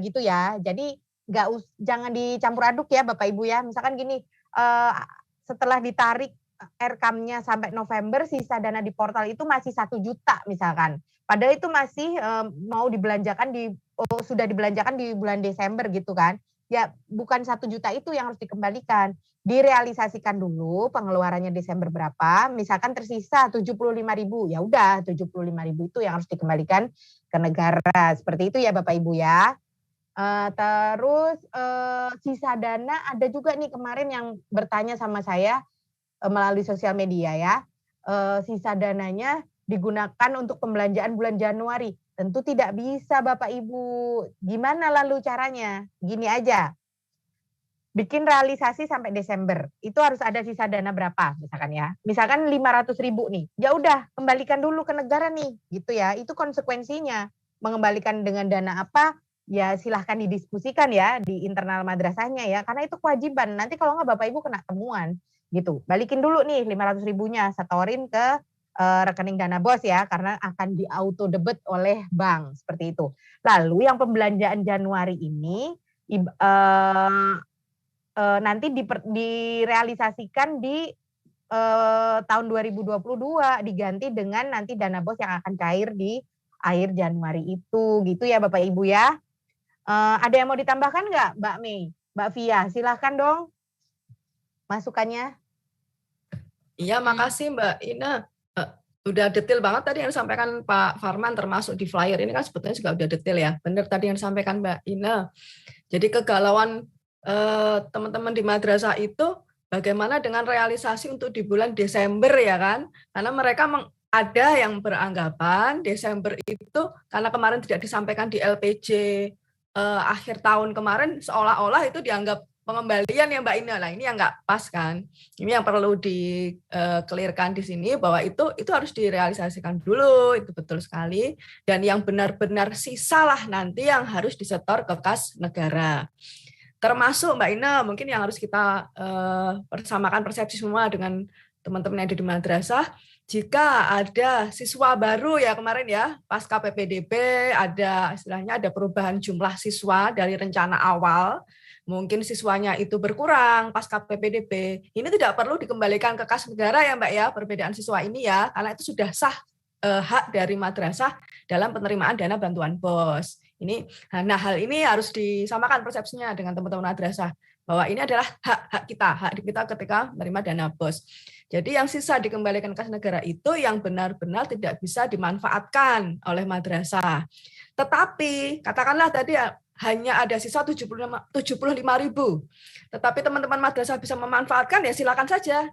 gitu ya. Jadi jangan dicampur aduk ya Bapak Ibu ya. Misalkan gini, setelah ditarik RKAM-nya sampai November, sisa dana di portal itu masih 1 juta misalkan. Padahal itu masih mau dibelanjakan sudah dibelanjakan di bulan Desember gitu kan. Ya bukan 1 juta itu yang harus dikembalikan. Direalisasikan dulu pengeluarannya Desember berapa, misalkan tersisa 75.000, ya udah 75.000 itu yang harus dikembalikan ke negara. Seperti itu ya Bapak Ibu ya. Terus sisa dana ada juga nih kemarin yang bertanya sama saya melalui sosial media ya. Sisa dananya digunakan untuk pembelanjaan bulan Januari. Tentu tidak bisa Bapak Ibu. Gimana lalu caranya? Gini aja. bikin realisasi sampai Desember. Itu harus ada sisa dana berapa misalkan ya. Misalkan 500.000 nih. Ya udah, kembalikan dulu ke negara nih, gitu ya. Itu konsekuensinya. Mengembalikan dengan dana apa? Ya silahkan didiskusikan ya di internal madrasahnya ya. Karena itu kewajiban. Nanti kalau nggak Bapak Ibu kena temuan gitu. Balikin dulu nih 500.000-nya, setorin ke rekening dana bos ya, karena akan di auto debit oleh bank seperti itu. Lalu yang pembelanjaan Januari ini nanti direalisasikan di tahun 2022 diganti dengan nanti dana bos yang akan cair di akhir Januari itu, gitu ya Bapak Ibu ya. Ada yang mau ditambahkan nggak Mbak Mei, Mbak Via? Silahkan dong masukannya. Iya, makasih Mbak Ina. Udah detail banget tadi yang disampaikan Pak Farman, termasuk di flyer ini kan sebetulnya juga udah detail ya. Benar tadi yang disampaikan Mbak Ina. Jadi kegalauan teman-teman di madrasah itu bagaimana dengan realisasi untuk di bulan Desember ya kan? Karena mereka ada yang beranggapan Desember itu karena kemarin tidak disampaikan di LPJ akhir tahun kemarin, seolah-olah itu dianggap pengembalian ya Mbak Ina. Lah ini yang nggak pas kan. Ini yang perlu di-clearkan di sini bahwa itu harus direalisasikan dulu, itu betul sekali. Dan yang benar-benar sisa lah nanti yang harus disetor ke kas negara. Termasuk Mbak Ina mungkin yang harus kita persamakan persepsi semua dengan teman-teman yang ada di madrasah. Jika ada siswa baru ya kemarin ya, pasca PPDB ada istilahnya ada perubahan jumlah siswa dari rencana awal, mungkin siswanya itu berkurang pasca PPDB, ini tidak perlu dikembalikan ke kas negara ya Mbak ya, perbedaan siswa ini ya, karena itu sudah sah hak dari madrasah dalam penerimaan dana bantuan BOS. Nah hal ini harus disamakan persepsinya dengan teman-teman madrasah, bahwa ini adalah hak kita ketika menerima dana BOS. Jadi yang sisa dikembalikan ke kas negara itu yang benar-benar tidak bisa dimanfaatkan oleh madrasah. Tetapi katakanlah tadi hanya ada sisa 75.000. Tetapi teman-teman madrasah bisa memanfaatkan ya silakan saja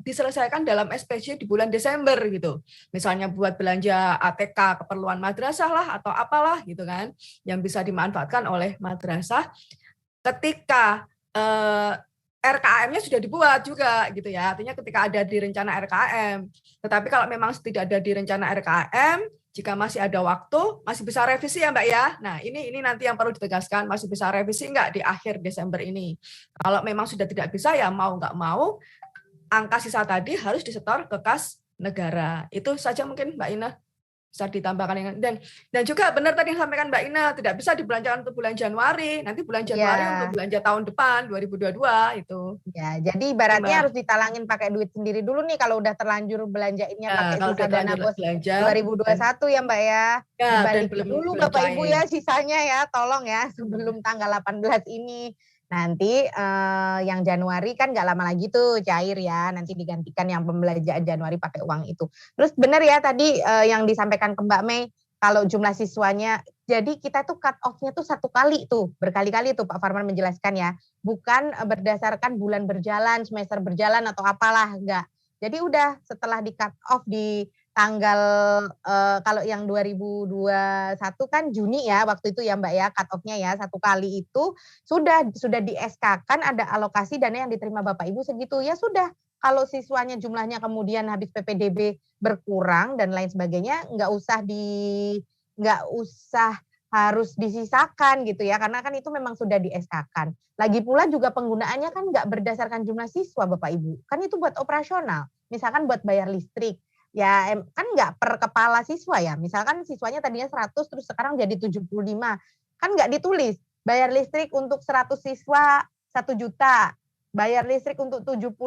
diselesaikan dalam SPJ di bulan Desember gitu. Misalnya buat belanja ATK keperluan madrasah lah atau apalah gitu kan yang bisa dimanfaatkan oleh madrasah ketika RKM-nya sudah dibuat juga gitu ya. Artinya ketika ada di rencana RKM. Tetapi kalau memang tidak ada di rencana RKM, jika masih ada waktu, masih bisa revisi ya Mbak ya. Nah ini nanti yang perlu ditegaskan, masih bisa revisi enggak di akhir Desember ini. Kalau memang sudah tidak bisa ya mau nggak mau, angka sisa tadi harus disetor ke kas negara. Itu saja mungkin Mbak Ina. Bisa ditambahkan dan juga benar tadi yang disampaikan Mbak Ina, tidak bisa dibelanjakan untuk bulan Januari, nanti bulan Januari untuk belanja tahun depan 2022 itu. Ya, jadi ibaratnya harus ditalangin pakai duit sendiri dulu nih kalau udah terlanjur belanjainnya pakai sisa dana bos 2021 ya Mbak ya. Dibalik dulu Bapak Ibu ya sisanya ya, tolong ya sebelum tanggal 18 ini. Nanti yang Januari kan nggak lama lagi tuh cair ya, nanti digantikan yang pembelanjaan Januari pakai uang itu. Terus benar ya tadi yang disampaikan ke Mbak Mei, kalau jumlah siswanya, jadi kita tuh cut off-nya tuh satu kali tuh, berkali-kali tuh Pak Farman menjelaskan ya, bukan berdasarkan bulan berjalan, semester berjalan atau apalah, enggak. Jadi udah setelah di cut off di tanggal kalau yang 2021 kan Juni ya waktu itu ya Mbak ya cut off-nya ya satu kali itu sudah di SK-kan ada alokasi dana yang diterima Bapak Ibu segitu ya sudah. Kalau siswanya jumlahnya kemudian habis PPDB berkurang dan lain sebagainya nggak usah harus disisakan gitu ya karena kan itu memang sudah di SK-kan. Lagi pula juga penggunaannya kan nggak berdasarkan jumlah siswa Bapak Ibu. Kan itu buat operasional. Misalkan buat bayar listrik. Ya kan nggak per kepala siswa ya, misalkan siswanya tadinya 100 terus sekarang jadi 75, kan nggak ditulis bayar listrik untuk 100 siswa 1 juta, bayar listrik untuk 75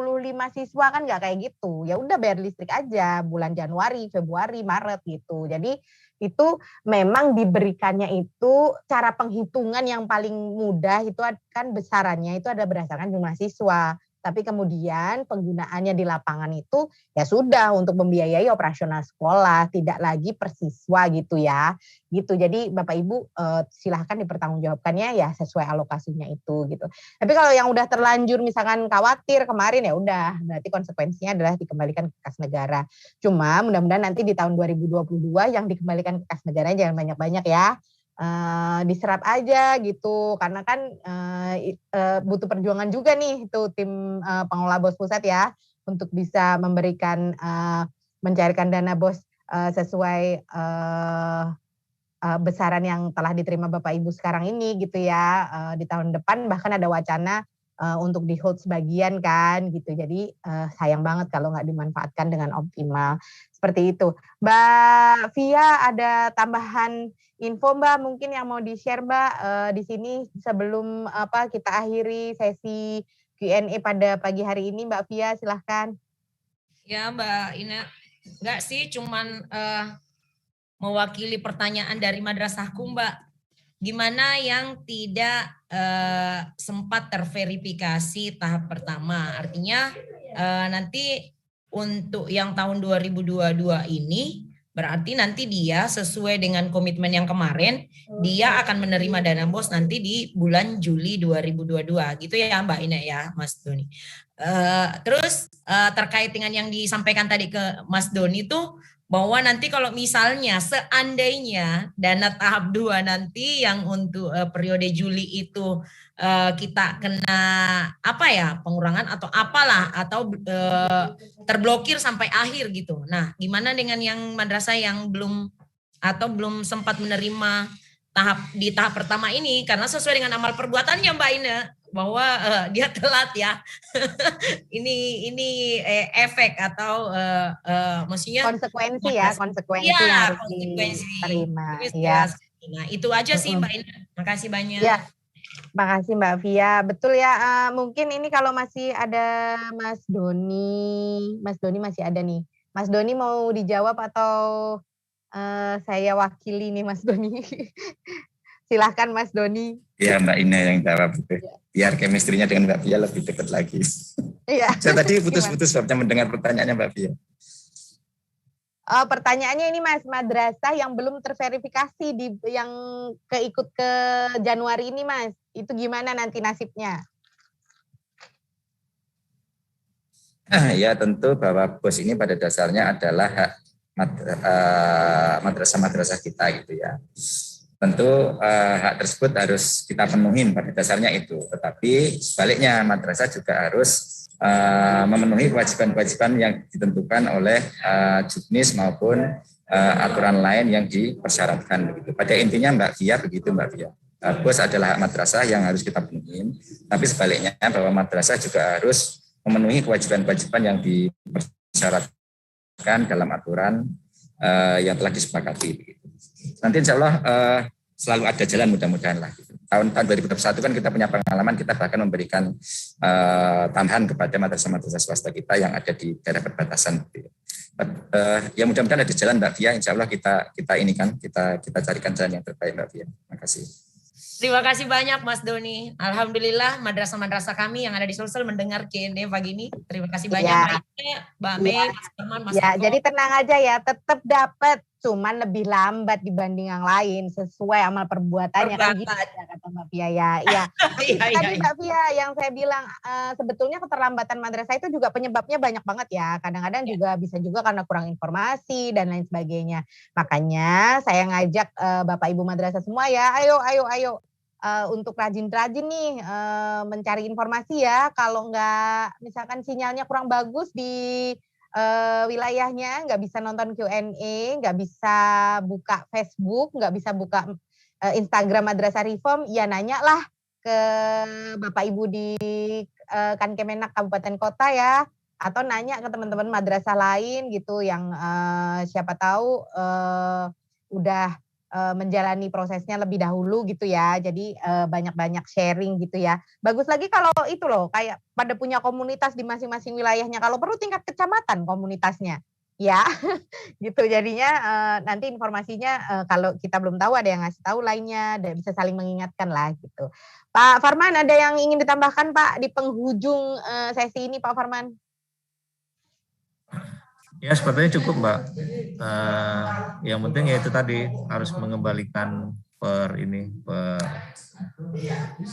siswa kan nggak kayak gitu, ya udah bayar listrik aja bulan Januari, Februari, Maret gitu. Jadi itu memang diberikannya itu cara penghitungan yang paling mudah itu kan besarannya itu ada berdasarkan jumlah siswa. Tapi kemudian penggunaannya di lapangan itu ya sudah untuk membiayai operasional sekolah, tidak lagi per siswa gitu ya. Gitu. Jadi Bapak Ibu silahkan dipertanggungjawabkannya ya sesuai alokasinya itu gitu. Tapi kalau yang udah terlanjur misalkan khawatir kemarin ya udah berarti konsekuensinya adalah dikembalikan ke kas negara. Cuma mudah-mudahan nanti di tahun 2022 yang dikembalikan ke kas negara jangan banyak-banyak ya. diserap aja gitu, karena kan butuh perjuangan juga nih itu tim pengelola BOS pusat ya untuk bisa memberikan mencairkan dana BOS sesuai besaran yang telah diterima Bapak Ibu sekarang ini gitu ya. Di tahun depan bahkan ada wacana untuk di hold sebagian kan gitu. Jadi sayang banget kalau nggak dimanfaatkan dengan optimal. Seperti itu. Mbak Via ada tambahan info Mbak mungkin yang mau di-share Mbak di sini sebelum kita akhiri sesi Q&A pada pagi hari ini. Mbak Via silahkan. Ya Mbak Ina, enggak sih cuman mewakili pertanyaan dari madrasahku Mbak. Gimana yang tidak sempat terverifikasi tahap pertama? Artinya nanti untuk yang tahun 2022 ini berarti nanti dia sesuai dengan komitmen yang kemarin dia akan menerima dana BOS nanti di bulan Juli 2022 gitu ya Mbak Ina ya Mas Doni. Terus terkait dengan yang disampaikan tadi ke Mas Doni tuh bahwa nanti kalau misalnya seandainya dana tahap 2 nanti yang untuk periode Juli itu kita kena pengurangan atau apalah atau terblokir sampai akhir gitu. Nah, gimana dengan yang madrasah yang belum sempat menerima di tahap pertama ini karena sesuai dengan amal perbuatannya Mbak Ina bahwa dia telat ya. ini efek atau maksudnya konsekuensi yang harus diterima. Ya. Nah, itu aja sih Mbak Ina. Makasih banyak. Ya. Makasih Mbak Via. Betul ya, mungkin ini kalau masih ada Mas Doni masih ada nih. Mas Doni mau dijawab atau saya wakili nih Mas Doni? Silahkan Mas Doni. Ya Mbak Ina yang jawab itu. Biar chemistry-nya dengan Mbak Via lebih dekat lagi. Iya. Saya tadi putus-putus sebabnya mendengar pertanyaannya Mbak Via. Pertanyaannya ini Mas, madrasah yang belum terverifikasi yang keikut ke Januari ini Mas, itu gimana nanti nasibnya? Ya tentu bahwa BOS ini pada dasarnya adalah hak madrasah-madrasah kita gitu ya. Tentu hak tersebut harus kita penuhi pada dasarnya itu. Tetapi sebaliknya madrasah juga harus memenuhi kewajiban-kewajiban yang ditentukan oleh juknis maupun aturan lain yang dipersyaratkan begitu. Pada intinya Mbak Via begitu Mbak Via. BOS adalah hak madrasah yang harus kita penuhi, tapi sebaliknya bahwa madrasah juga harus memenuhi kewajiban-kewajiban yang dipersyaratkan dalam aturan yang telah disepakati begitu. Nanti insya Allah selalu ada jalan mudah-mudahan lah. Tahun 2021 kan kita punya pengalaman, kita bahkan memberikan tambahan kepada madrasah-madrasah swasta kita yang ada di daerah perbatasan. Ya mudah-mudahan ada jalan Mbak Via, insya Allah kita carikan jalan yang terbaik Mbak Via. Terima kasih. Terima kasih banyak Mas Doni. Alhamdulillah madrasah-madrasah kami yang ada di Sulsel mendengar Q&A pagi ini. Terima kasih banyak Mbak Mei, Mas Firman, Mas Eko. Jadi tenang aja ya, tetap dapat, cuman lebih lambat dibanding yang lain sesuai amal perbuatannya kan gitu kata Mbak Via ya. Tadi Mbak Via yang saya bilang sebetulnya keterlambatan madrasah itu juga penyebabnya banyak banget ya. Kadang-kadang juga bisa juga karena kurang informasi dan lain sebagainya. Makanya saya ngajak Bapak Ibu madrasah semua ya, ayo untuk rajin-rajin nih mencari informasi ya. Kalau nggak misalkan sinyalnya kurang bagus di wilayahnya, nggak bisa nonton Q&A, nggak bisa buka Facebook, nggak bisa buka Instagram Madrasah Reform, ya nanya lah ke Bapak Ibu di Kankemenak Kabupaten Kota ya, atau nanya ke teman-teman madrasah lain gitu yang siapa tahu udah menjalani prosesnya lebih dahulu gitu ya. Jadi banyak-banyak sharing gitu ya. Bagus lagi kalau itu loh, kayak pada punya komunitas di masing-masing wilayahnya. Kalau perlu tingkat kecamatan komunitasnya. Ya, gitu jadinya nanti informasinya kalau kita belum tahu ada yang ngasih tahu lainnya, dan bisa saling mengingatkan lah gitu. Pak Farman ada yang ingin ditambahkan Pak di penghujung sesi ini Pak Farman? Ya sepertinya cukup Mbak. Yang penting ya itu tadi harus mengembalikan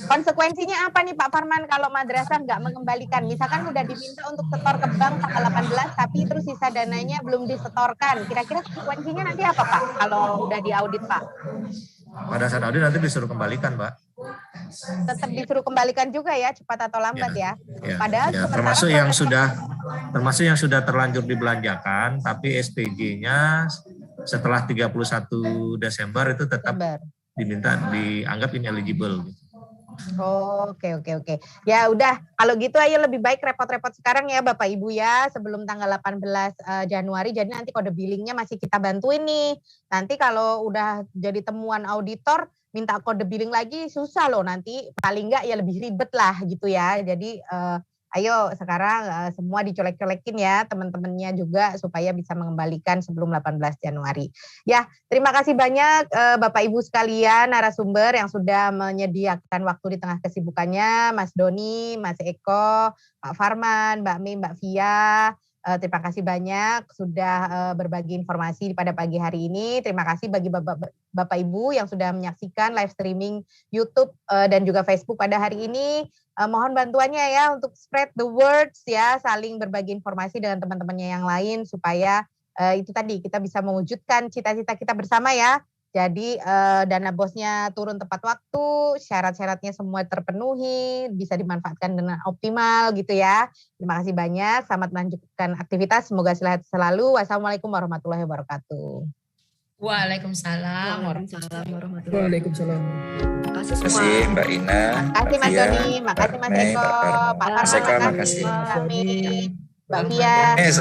Konsekuensinya apa nih Pak Farman kalau madrasah nggak mengembalikan? Misalkan udah diminta untuk setor ke bank tanggal 18 tapi terus sisa dananya belum disetorkan. Kira-kira konsekuensinya nanti apa Pak kalau udah diaudit Pak? pada saat audit nanti disuruh kembalikan, Mbak. Tetap disuruh kembalikan juga ya, cepat atau lambat ya. Padahal termasuk yang sudah terlanjur dibelanjakan, tapi SPJ-nya setelah 31 Desember itu tetap dianggap ineligible. Oke. Ya udah, kalau gitu ayo lebih baik repot-repot sekarang ya Bapak Ibu ya, sebelum tanggal 18 Januari. Jadi nanti kode billingnya masih kita bantuin nih. Nanti kalau udah jadi temuan auditor, minta kode billing lagi susah loh nanti. Paling enggak ya lebih ribet lah gitu ya. Jadi ayo sekarang semua dicolek-colekin ya teman-temannya juga supaya bisa mengembalikan sebelum 18 Januari. Ya, terima kasih banyak Bapak Ibu sekalian narasumber yang sudah menyediakan waktu di tengah kesibukannya, Mas Doni, Mas Eko, Pak Farman, Mbak Mi, Mbak Via. Terima kasih banyak sudah berbagi informasi pada pagi hari ini. Terima kasih bagi Bapak Ibu yang sudah menyaksikan live streaming YouTube dan juga Facebook pada hari ini. Mohon bantuannya ya untuk spread the words ya, saling berbagi informasi dengan teman-temannya yang lain supaya itu tadi kita bisa mewujudkan cita-cita kita bersama ya. Jadi dana bosnya turun tepat waktu, syarat-syaratnya semua terpenuhi, bisa dimanfaatkan dengan optimal gitu ya. Terima kasih banyak, selamat melanjutkan aktivitas, semoga sehat selalu. Wassalamualaikum warahmatullahi wabarakatuh. Waalaikumsalam. Waalaikumsalam. Terima kasih Terima semua. kasih Mbak Ina. Makasih Mas Doni, makasih Mas Eko, Pak Farman, Mas Eko, makasih makasih. Mbak Mia. Mas